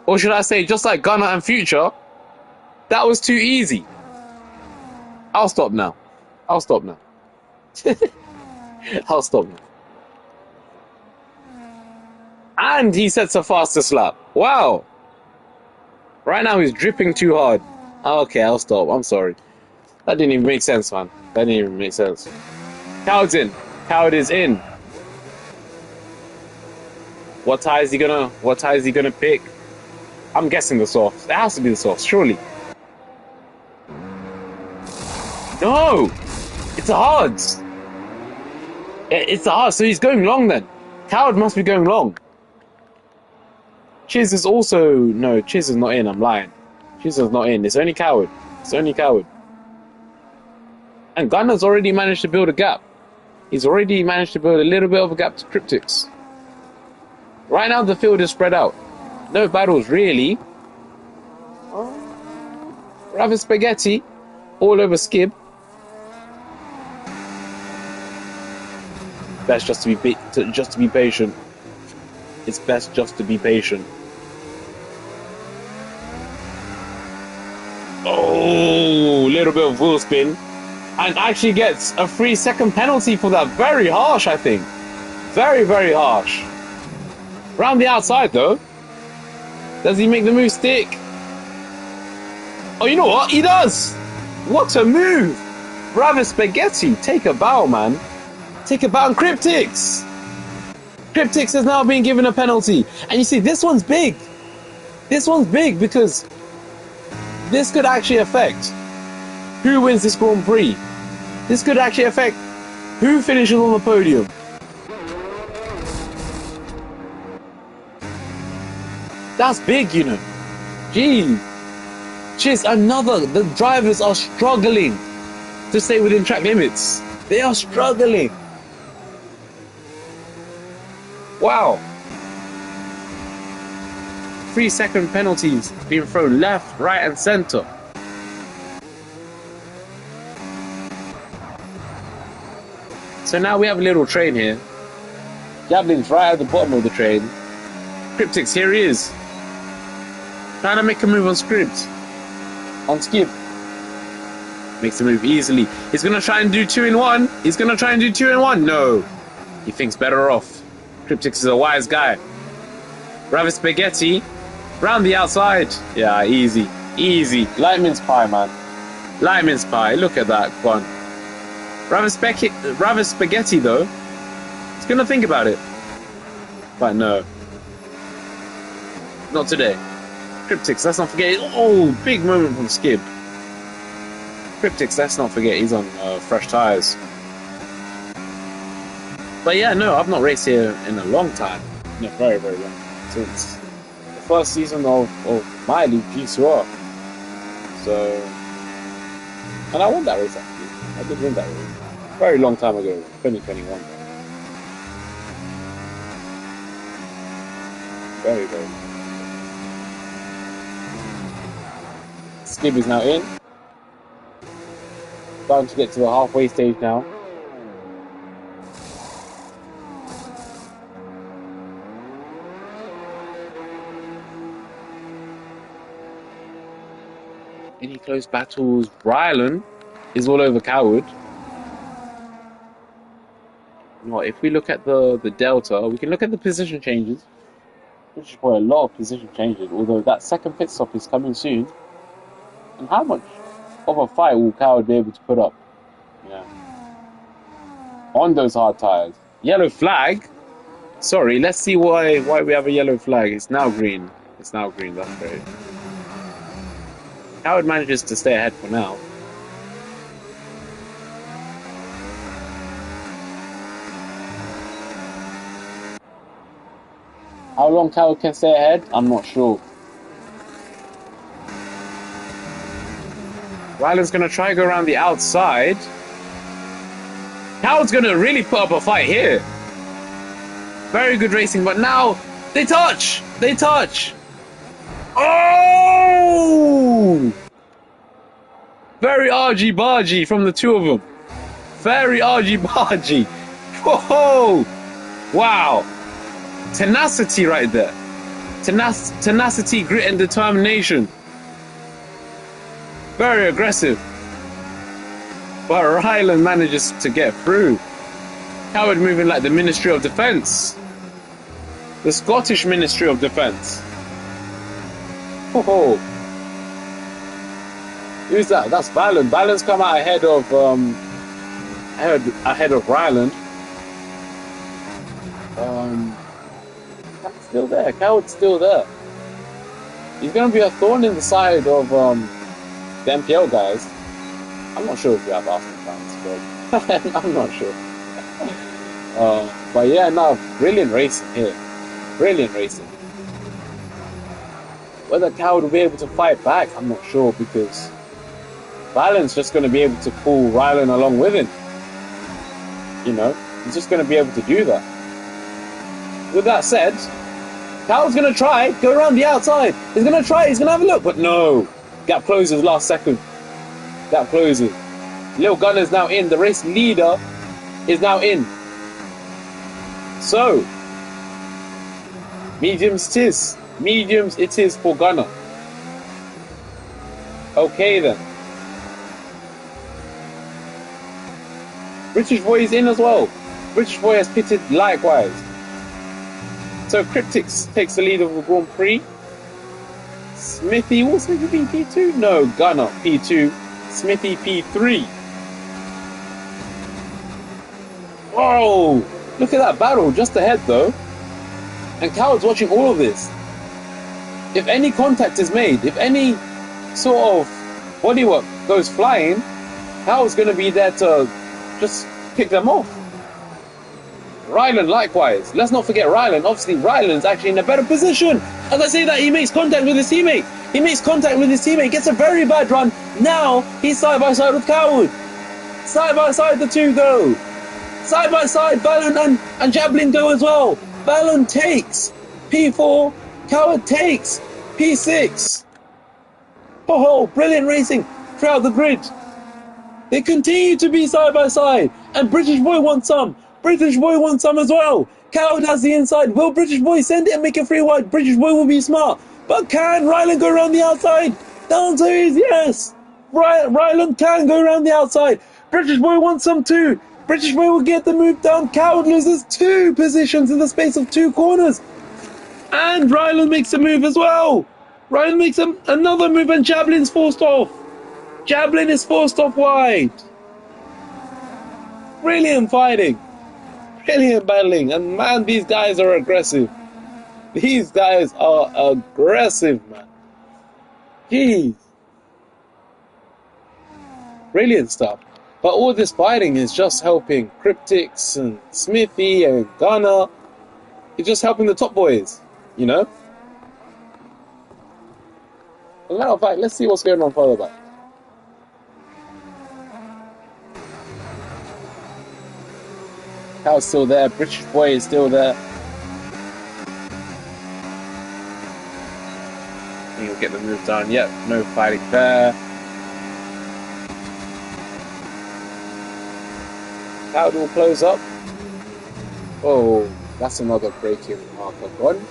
Or should I say, just like Gunner and Future. That was too easy. I'll stop now. I'll stop now. I'll stop now. And he sets a fastest lap. Wow. Right now he's dripping too hard. Okay, I'll stop. I'm sorry. That didn't even make sense, man. That didn't even make sense. Coward's in. Coward is in. What tyre is he gonna pick? I'm guessing the softs. It has to be the softs, surely. No! It's the hards. It's the hards, so he's going long then. Coward must be going long. Chiz is also... No, Chiz is not in, I'm lying. Chiz is not in, it's only Coward. It's only Coward. And Gunner's already managed to build a gap. He's already managed to build a little bit of a gap to Cryptics. Right now the field is spread out. No battles really. Rather Spaghetti all over Skib. Best just to be patient. It's best just to be patient. Oh, little bit of wheel spin, and actually gets a 3-second penalty for that. Very harsh, I think. Very, very harsh. Round the outside though. Does he make the move stick? Oh, you know what? He does! What a move! Bravo Spaghetti, take a bow, man. Take a bow on Cryptics! Cryptics has now been given a penalty. And you see, this one's big. This one's big because this could actually affect who wins this Grand Prix. This could actually affect who finishes on the podium. That's big, you know. Gee. Jeez, the drivers are struggling to stay within track limits. They are struggling. Wow. 3-second penalties being thrown left, right and centre. So now we have a little train here. Gablin's right at the bottom of the train. Cryptics, here he is. Trying to make a move on Script. On Skip. Makes the move easily. He's going to try and do 2-in-1. He's going to try and do 2-in-1. No. He thinks better off. Cryptics is a wise guy. Ravi Spaghetti. Round the outside. Yeah, easy. Easy. Light mince pie, man. Light mince pie. Look at that. Go on. Ravi Spaghetti, though. He's going to think about it. But no. Not today. Cryptics, let's not forget. Oh, big moment from Skib. Cryptics, let's not forget. He's on fresh tyres. But yeah, no, I've not raced here in a long time. No, very, very long. Since the first season of my league, G2R. So, and I won that race actually. I did win that race. Very long time ago, 2021. Very, very long. Skib is now in. Starting to get to the halfway stage now. Any close battles? Brylan is all over Coward. Well, if we look at the delta, we can look at the position changes. Which is for a lot of position changes, although that second pit stop is coming soon. And how much of a fight will Coward be able to put up? Yeah. On those hard tires. Yellow flag? Sorry, let's see why we have a yellow flag. It's now green. It's now green, that's great. Coward manages to stay ahead for now. How long Coward can stay ahead? I'm not sure. Ryland's going to try to go around the outside. Coward's going to really put up a fight here. Very good racing, but now they touch! They touch! Oh! Very argy-bargy from the two of them. Very argy-bargy. Whoa! Wow. Tenacity right there. Tenacity, grit, and determination. Very aggressive. But Ryland manages to get through. Coward moving like the Ministry of Defence. The Scottish Ministry of Defence. Oh. Who's that? That's Ryland. Ryland's come out ahead of Ryland. Coward's still there. Coward's still there. He's going to be a thorn in the side of the MPL guys. I'm not sure if we have Arsenal fans, but I'm not sure. But yeah, no, brilliant racing here. Brilliant racing. Whether Coward will be able to fight back, I'm not sure, because Ryland's just going to be able to pull Ryland along with him. You know, he's just going to be able to do that. With that said, Coward's going to try, go around the outside. He's going to try, he's going to have a look, but no. Gap closes last second. Gap closes. Little Gunner's now in. The race leader is now in. So, mediums it is. Mediums it is for Gunner. Okay then. British Boy is in as well. British Boy has pitted likewise. So Cryptics takes the lead of the Grand Prix. Smithy, will Smithy be P2? No, Gunner P2. Smithy P3. Whoa! Look at that battle just ahead though. And Coward's watching all of this. If any contact is made, if any sort of bodywork goes flying, Coward's going to be there to just pick them off. Ryland likewise. Let's not forget Ryland. Obviously, Ryland's actually in a better position. As I say that, he makes contact with his teammate. He makes contact with his teammate, gets a very bad run. Now, he's side by side with Coward. Side by side, the two go. Side by side, Valon and Jablin go as well. Valon takes P4, Coward takes P6. Oh, brilliant racing throughout the grid. They continue to be side by side. And British Boy wants some. British Boy wants some as well. Coward has the inside. Will British Boy send it and make it free wide? British Boy will be smart. But can Ryland go around the outside? The answer is yes. Ryland can go around the outside. British Boy wants some too. British Boy will get the move down. Coward loses 2 positions in the space of 2 corners. And Ryland makes a move as well. Ryland makes another move and Jablin's forced off. Jablin is forced off wide. Brilliant fighting. Brilliant battling. And man, these guys are aggressive. These guys are aggressive, man. Jeez. Brilliant stuff. But all this fighting is just helping Cryptics and Smithy and Gunner. It's just helping the top boys, you know? As a matter of fact, let's see what's going on further back. Cow's still there. British Boy is still there. He'll get the move done. Yep, no fighting there. Cowd will close up. Oh, that's another braking marker gone.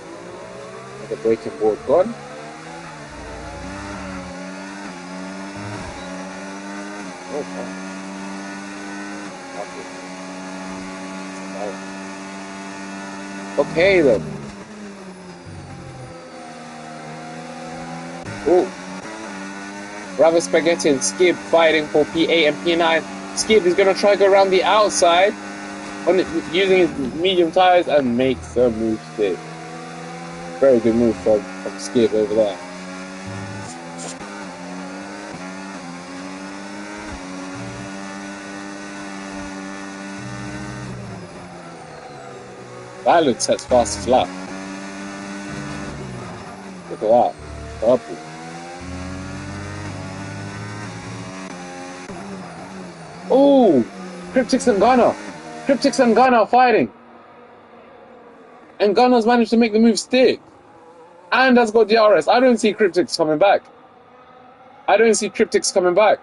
Another braking board gone. Okay. Okay then. Oh, Bravo Spaghetti and Skip fighting for P8 and P9. Skip is going to try to go around the outside on it, using his medium tires and makes the move stick. Very good move from Skip over there. Violent sets fastest lap. Look at that. Purple. Oh! Cryptix and Gunner. Cryptix and Gunner are fighting. And Gunner's managed to make the move stick. And has got DRS. I don't see Cryptix coming back. I don't see Cryptix coming back.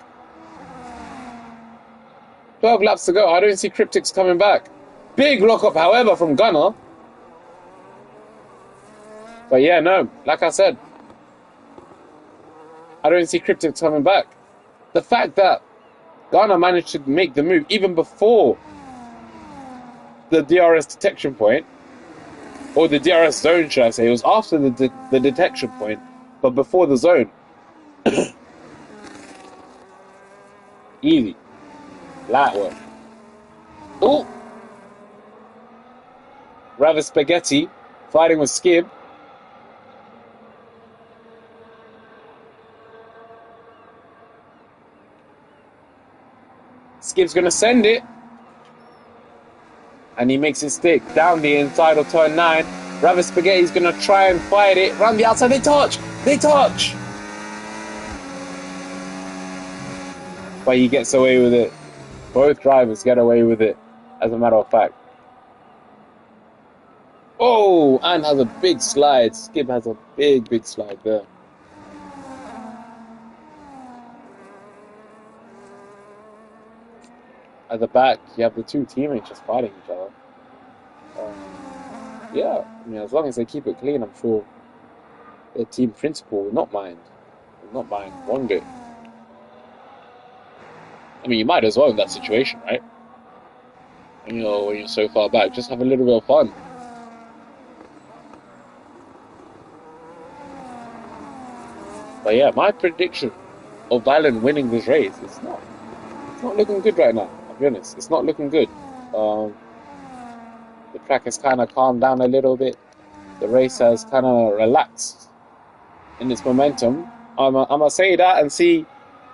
12 laps to go. I don't see Cryptix coming back. Big lock-up, however, from Gunner. But yeah, no. Like I said, I don't see Cryptix coming back. The fact that Gunner managed to make the move even before the DRS detection point, or the DRS zone, should I say. It was after the detection point, but before the zone. Easy. Light work. Oh! Rather Spaghetti fighting with Skib. Skib's going to send it. And he makes it stick down the inside of turn 9. Rather Spaghetti's going to try and fight it. Round the outside. They touch! They touch! But he gets away with it. Both drivers get away with it, as a matter of fact. Oh, and has a big slide. Skip has a big slide there. At the back, you have the two teammates just fighting each other. Yeah, I mean, as long as they keep it clean, I'm sure their team principal will not mind. Will not mind one bit. I mean, you might as well in that situation, right? You know, when you're so far back, just have a little bit of fun. But yeah, my prediction of Valen winning this race is not looking good right now. I'll be honest, it's not looking good. The track has kind of calmed down a little bit. The race has kind of relaxed in its momentum. I'm gonna say that and see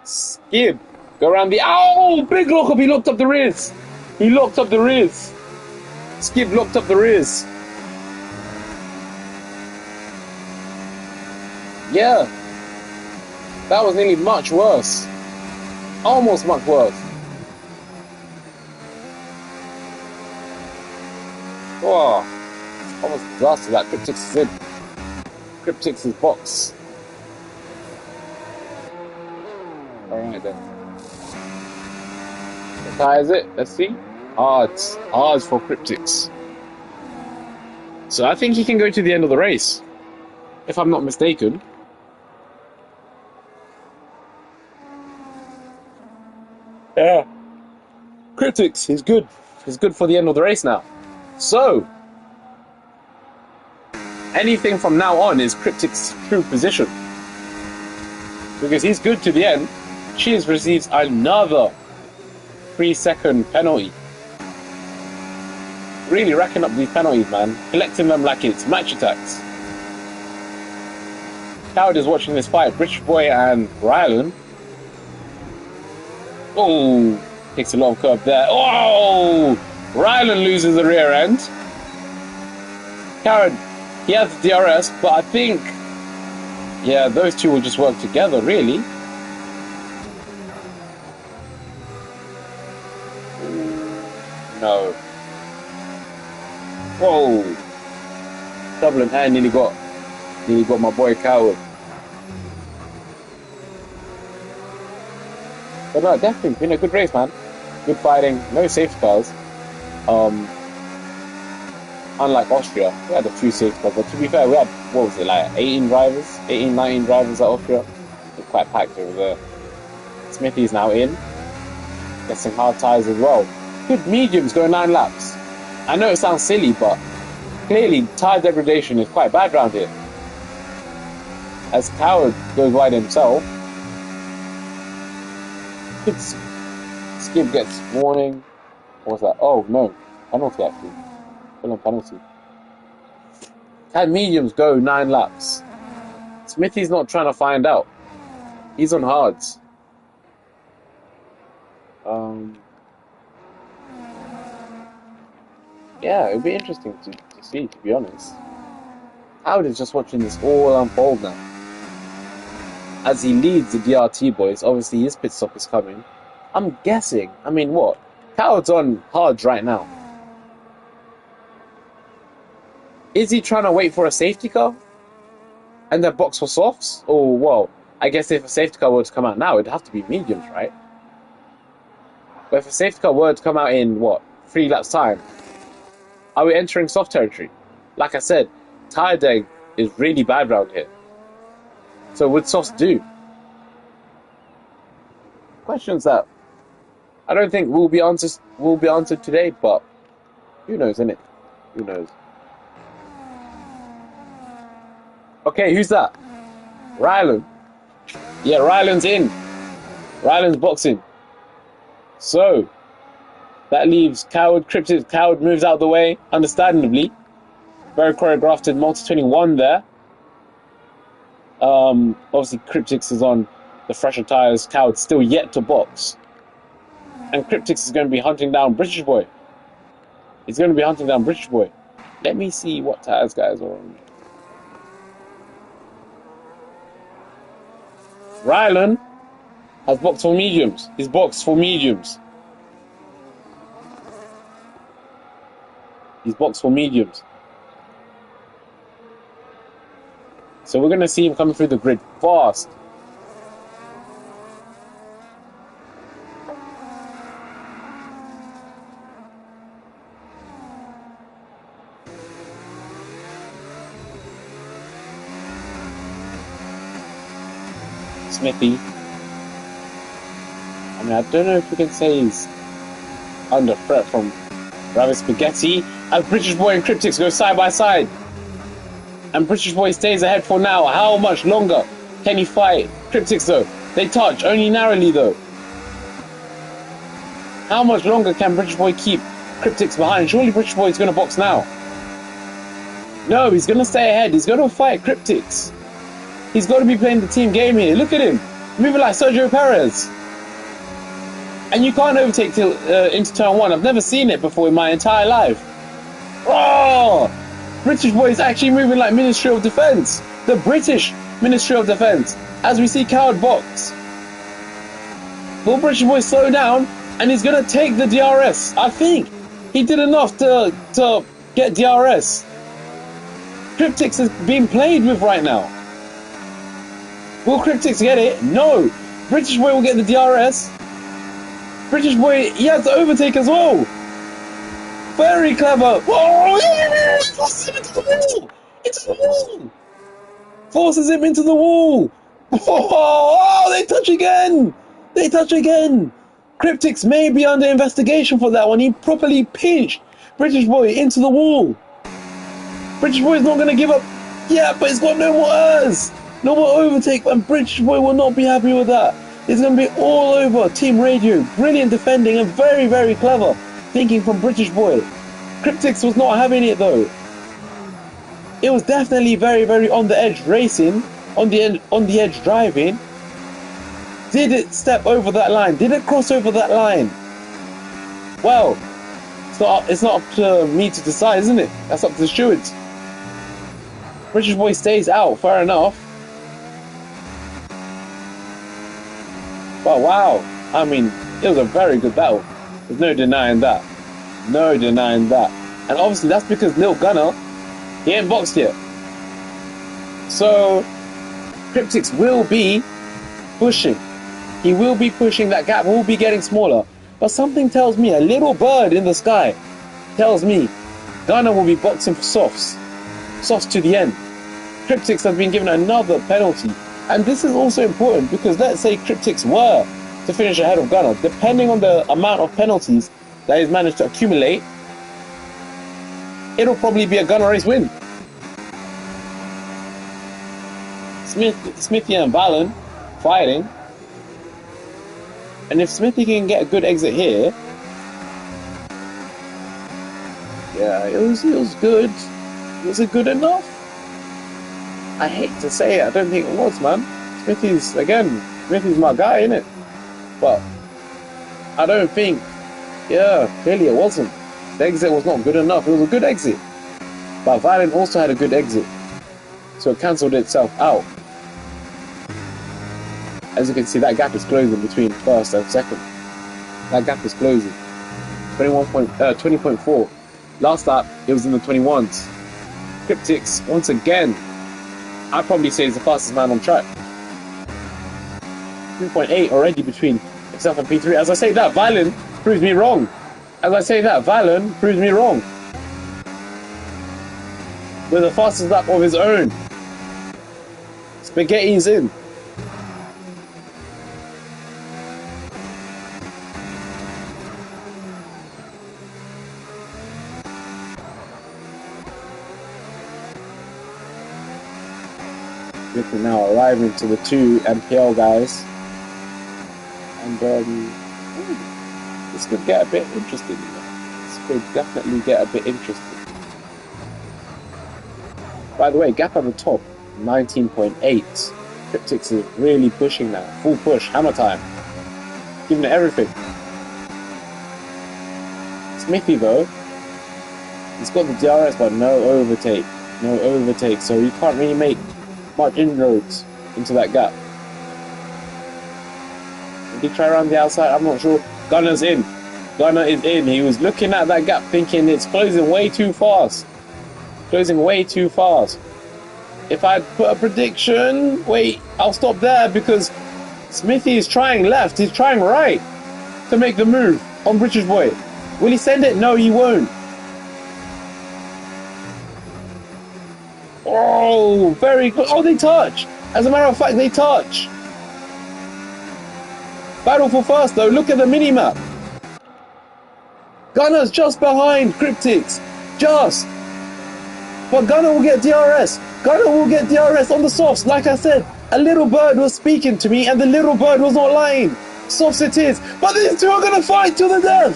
Skib go around the... Oh! Big lock up! He locked up the rears! He locked up the rears! Skib locked up the rears. Yeah. That was nearly much worse. Almost much worse. Oh, almost disaster. That Cryptix is in. Cryptix's box. Alright then. What tire is it? Let's see. Hards. Hards for Cryptix. So I think he can go to the end of the race. If I'm not mistaken. Yeah. Cryptix, he's good. He's good for the end of the race now. So, anything from now on is Cryptix's true position. Because he's good to the end. Cheers receives another 3-second penalty. Really racking up these penalties, man. Collecting them like it's match attacks. Coward is watching this fight. British Boy and Rylan. Oh, takes a lot of curve there. Oh, Rylan loses the rear end. Coward, he has the DRS, but I think, yeah, those two will just work together, really. No. Whoa. Double and hand nearly got my boy Coward. But no, definitely been a good race, man. Good fighting, no safety cars. Unlike Austria, we had a few safety cars, but to be fair, we had, what was it, like 19 drivers at Austria. They're quite packed over there. Smithy's now in. Getting hard tyres as well. Good mediums going 9 laps. I know it sounds silly, but clearly tyre degradation is quite bad around here. as Coward goes wide himself. Skip gets warning. What's that? Oh no, penalty actually. Full on penalty. Can mediums go 9 laps? Smithy's not trying to find out. He's on hards. Yeah, it'd be interesting to see, to be honest. Howard is just watching this all unfold now. As he leads the DRT boys, obviously his pit stop is coming. I'm guessing, I mean what? Howard's on hards right now. Is he trying to wait for a safety car? And then box for softs? Or, well, I guess if a safety car were to come out now, it'd have to be mediums, right? But if a safety car were to come out in, what, 3 laps time, are we entering soft territory? Like I said, tyre deg is really bad around here. So would softs do? Questions that I don't think will be answered today, but who knows, innit? Who knows? Okay, who's that? Ryland. Yeah, Ryland's in. Ryland's boxing. So that leaves Coward. Cryptic Coward moves out of the way, understandably. Very choreographed in Multi-21 there. Obviously Cryptix is on the fresher tyres. Coward still yet to box. And Cryptix is going to be hunting down British Boy. He's going to be hunting down British Boy. Let me see what tyres guys are on. Rylan has boxed for mediums. He's boxed for mediums. He's boxed for mediums. So we're going to see him coming through the grid fast. Smithy. I mean, I don't know if we can say he's under threat from Ravi Spaghetti. As British Boy and Cryptix go side by side. And British Boy stays ahead for now. How much longer can he fight Cryptix though? They touch, only narrowly though. How much longer can British Boy keep Cryptix behind? Surely British Boy is going to box now. No, he's going to stay ahead. He's going to fight Cryptix. He's got to be playing the team game here. Look at him. Moving like Sergio Perez. And you can't overtake till into turn 1. I've never seen it before in my entire life. Oh! British Boy is actually moving like Ministry of Defence. The British Ministry of Defence. As we see Coward box. Will British Boy slow down? And he's going to take the DRS. I think he did enough to get DRS. Cryptix is being played with right now. Will Cryptix get it? No. British Boy will get the DRS. British Boy, he has to overtake as well. Very clever. Oh, yeah! Forces him into the wall. Into the wall. Forces him into the wall. Oh, they touch again. They touch again. Cryptix may be under investigation for that one. He properly pinched British Boy into the wall. British Boy is not going to give up. Yeah, but he's got no more errors. No more overtake, and British Boy will not be happy with that. It's going to be all over Team Radio. Brilliant defending and very, very clever thinking from British Boy. Cryptix was not having it though. It was definitely very, very on the edge racing, on the edge driving. Did it step over that line? Did it cross over that line? Well, it's not up to me to decide, isn't it? That's up to the stewards. British Boy stays out, fair enough. But wow, I mean, it was a very good battle. There's no denying that. No denying that. And obviously that's because Lil Gunner, he ain't boxed yet. So, Cryptix will be pushing. He will be pushing, that gap will be getting smaller. But something tells me, a little bird in the sky tells me, Gunner will be boxing for softs. Softs to the end. Cryptix has been given another penalty. And this is also important because let's say Cryptix were to finish ahead of Gunner, depending on the amount of penalties that he's managed to accumulate, it'll probably be a Gunner race win. Smithy and Valen fighting. And if Smithy can get a good exit here, yeah, it was good. Was it good enough? I hate to say it, I don't think it was, man. Smithy's my guy, innit? But I don't think, clearly it wasn't. The exit was not good enough. It was a good exit. But Valen also had a good exit. So it cancelled itself out. As you can see, that gap is closing between first and second. That gap is closing. 20.4. Last lap, it was in the 21s. Cryptics, once again, I'd probably say he's the fastest man on track. 3.8 already between himself and P3. As I say that, Valen proves me wrong. With the fastest lap of his own. Spaghetti's in. We're now arriving to the 2 MPL guys. And this could get a bit interesting. This could definitely get a bit interesting. By the way, gap at the top, 19.8. Cryptics is really pushing now. Full push, hammer time. Giving it everything. Smithy though, he's got the DRS but no overtake. So you can't really make much inroads into that gap. Did he try around the outside? I'm not sure. Gunner's in. Gunner is in. He was looking at that gap thinking it's closing way too fast. If I put a prediction, wait, I'll stop there because Smithy is trying left. He's trying right to make the move on British Boy. Will he send it? No, he won't. Oh, very good. Oh, they touch. As a matter of fact, they touch. Battle for first, though. Look at the mini-map. Gunner's just behind Cryptics. Just. But Gunner will get DRS. On the softs. Like I said, a little bird was speaking to me and the little bird was not lying. Softs it is. But these two are going to fight to the death.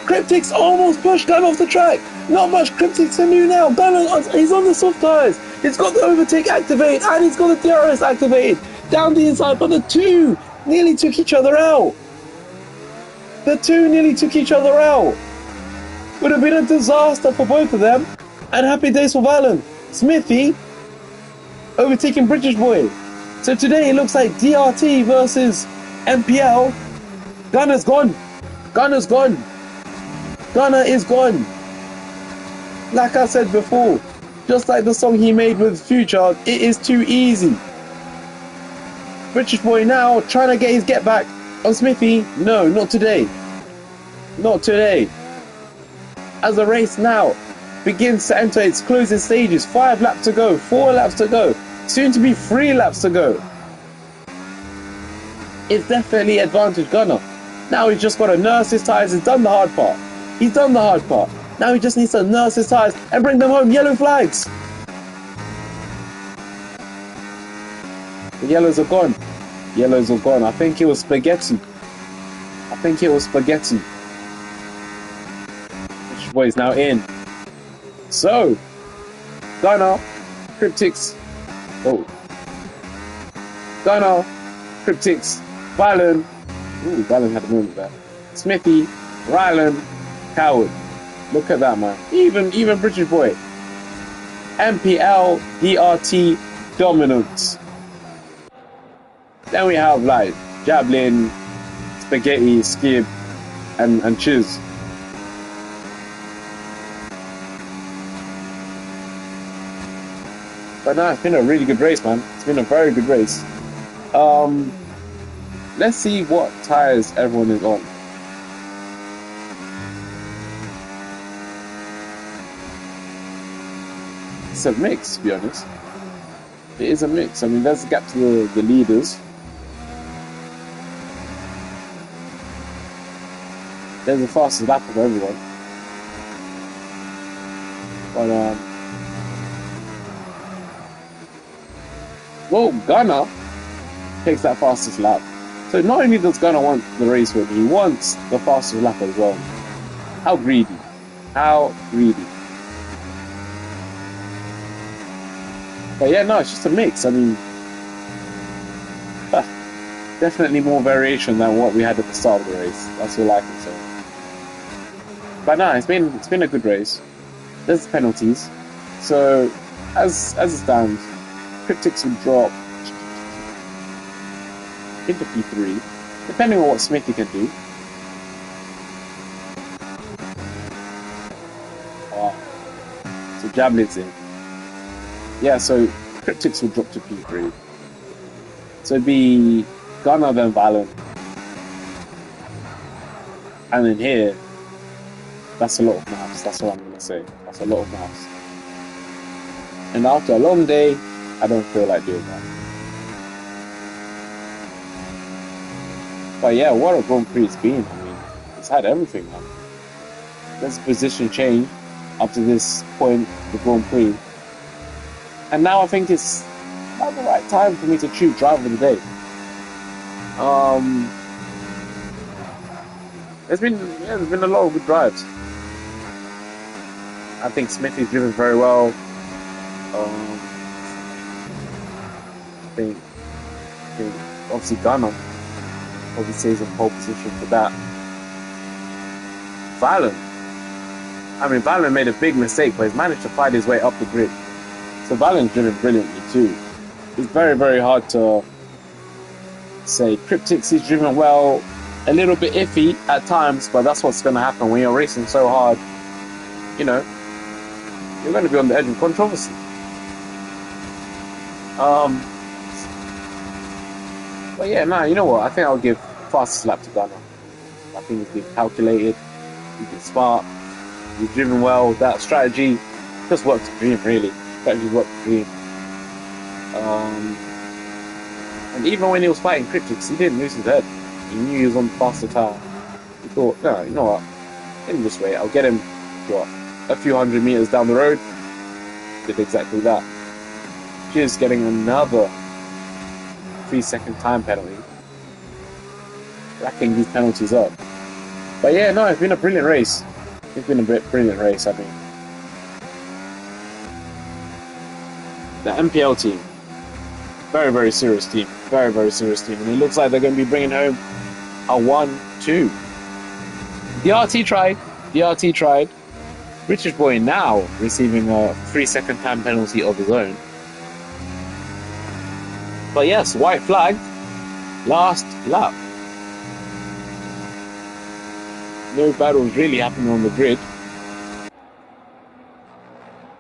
Cryptics almost pushed Gunner off the track. Not much Cryptics can do now. Gunner, he's on the soft tyres. He's got the overtake activated and he's got the DRS activated. Down the inside, but the two nearly took each other out. Would have been a disaster for both of them. And happy days for Valen. Smithy overtaking British Boy. So today it looks like DRT versus MPL. Gunner's gone. Gunner is gone. Like I said before, just like the song he made with Future, it is too easy. British Boy now trying to get his get back on Smithy. No, not today. As the race now begins to enter its closing stages, 5 laps to go, 4 laps to go, soon to be 3 laps to go. It's definitely advantage Gunner. Now he's just got to nurse his tyres. He's done the hard part. Now he just needs to nurse his tyres and bring them home. Yellow flags. The yellows are gone. I think it was spaghetti. Which boy is now in. So, Gunner, Cryptics. Valen. Ooh, Valen had a moment there. Smithy, Rylan, Coward. Look at that, man. Even British Boy. MPL, DRT, dominance. Then we have like Javelin, Spaghetti, Skib, and Chiz. But no, it's been a really good race, man. It's been a very good race. Let's see what tires everyone is on. It's a mix, to be honest. It is a mix. I mean, there's a gap to the leaders. There's the fastest lap of everyone. But Well, Gunner takes that fastest lap. So not only does Gunner want the race win, he wants the fastest lap as well. How greedy. How greedy. But yeah, no, it's just a mix. I mean, definitely more variation than what we had at the start of the race. That's all I can say. But no, it's been a good race. There's penalties. So as it stands, Cryptics will drop into P3, depending on what Smithy can do. So Jablin's in. Yeah, so Cryptics will drop to P3. So it'd be Gunner then Valen. And then here, that's a lot of maths. That's what I'm going to say. That's a lot of maths. And after a long day, I don't feel like doing that. But yeah, what a Grand Prix it's been. I mean, it's had everything, man. There's a position change up to this point, the Grand Prix. And now I think it's about the right time for me to choose driver of the day. There's been a lot of good drives. I think Smithy's driven very well. I think obviously Gunner obviously is in pole position for that. Valen made a big mistake, but he's managed to fight his way up the grid. So Valen's driven brilliantly too. It's very, very hard to say. Cryptics is driven well, a little bit iffy at times, but that's what's going to happen when you're racing so hard. You know, you're going to be on the edge of controversy. But yeah, nah, you know what? I think I'll give fastest lap to Gunner. I think he's been calculated, he's been smart, he's driven well. That strategy just worked to dream, really. Strategy worked to dream. And even when he was fighting Cryptics, he didn't lose his head. He knew he was on the faster tire. He thought, no, you know what? In this way, I'll get him, a few hundred meters down the road. Did exactly that. Just getting another 3-second time penalty. Racking these penalties up. But yeah, no, it's been a brilliant race. It's been a brilliant race, I mean. The MPL team. Very, very serious team. Very, very serious team. And it looks like they're going to be bringing home a 1-2. DRT tried. British boy now receiving a 3-second time penalty of his own. But yes, white flag, last lap. No battles really happening on the grid.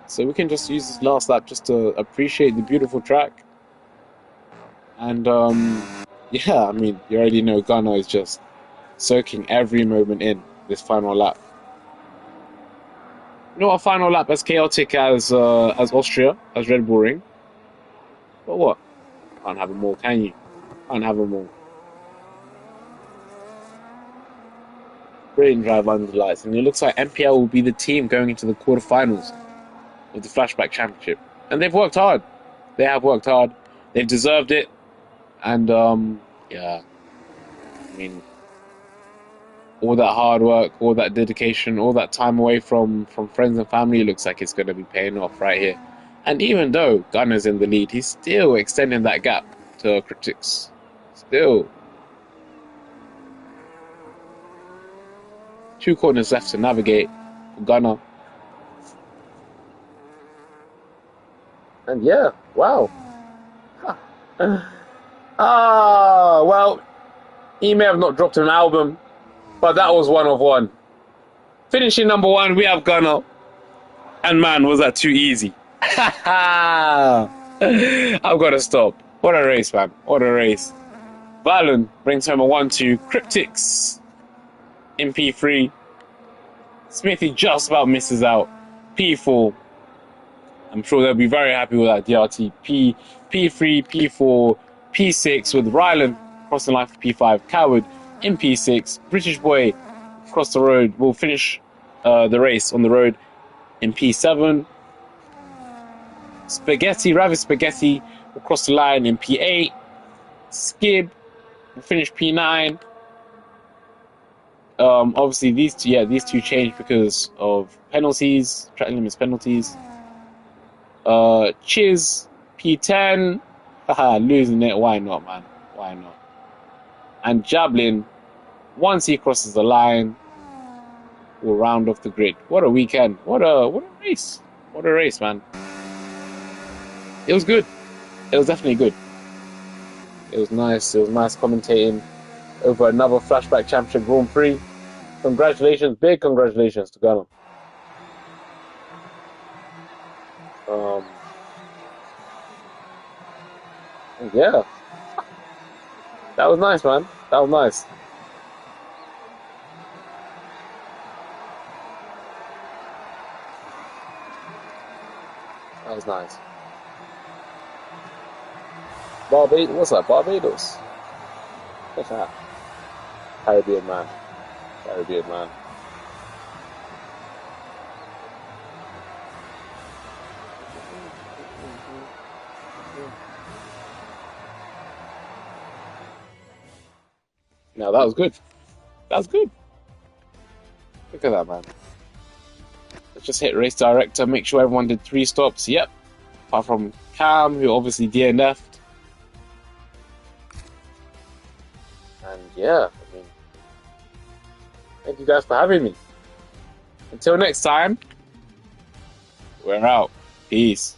So we can just use this last lap just to appreciate the beautiful track. And yeah, I mean, you already know Gunner is just soaking every moment in this final lap. You know, a final lap as chaotic as Austria, as Red Bull Ring. But what? Can't have them all, can you? Can't have them all. Brilliant drive under the lights, and it looks like MPL will be the team going into the quarterfinals of the Flashback Championship. And they've worked hard. They have worked hard. They've deserved it. And yeah, I mean, all that hard work, all that dedication, all that time away from friends and family, looks like it's going to be paying off right here. And even though Gunner's in the lead, he's still extending that gap to Cryptics. Still. 2 corners left to navigate for Gunner. And yeah, wow. Well, he may have not dropped an album, but that was one of one. Finishing number 1, we have Gunner. And man, was that too easy. I've got to stop. What a race, man. What a race. Valen brings home a 1-2. Cryptics in P3. Smithy just about misses out. P4. I'm sure they'll be very happy with that DRT. P3, P4, P6 with Ryland crossing the line for P5. Coward in P6. British boy across the road will finish the race on the road in P7. Ravi Spaghetti We'll cross the line in P8. Skip. We'll finish P9. Obviously these two changed because of penalties, track limits penalties. Chiz, P10. Haha, losing it. Why not, man? Why not? And Jablin, once he crosses the line, will round off the grid. What a weekend. What a race. What a race, man. It was good. It was definitely good. It was nice. It was nice commentating over another Flashback Championship Grand Prix. Congratulations, big congratulations to Ghana. Yeah, that was nice, man. That was nice. That was nice. Barbados, what's that? Barbados. What's that? Caribbean man. Caribbean man. Now that was good. That was good. Look at that, man. Let's just hit race director, make sure everyone did 3 stops. Yep. Apart from Cam, who obviously DNF'd. And yeah, I mean, thank you guys for having me. Until next time, we're out. Peace.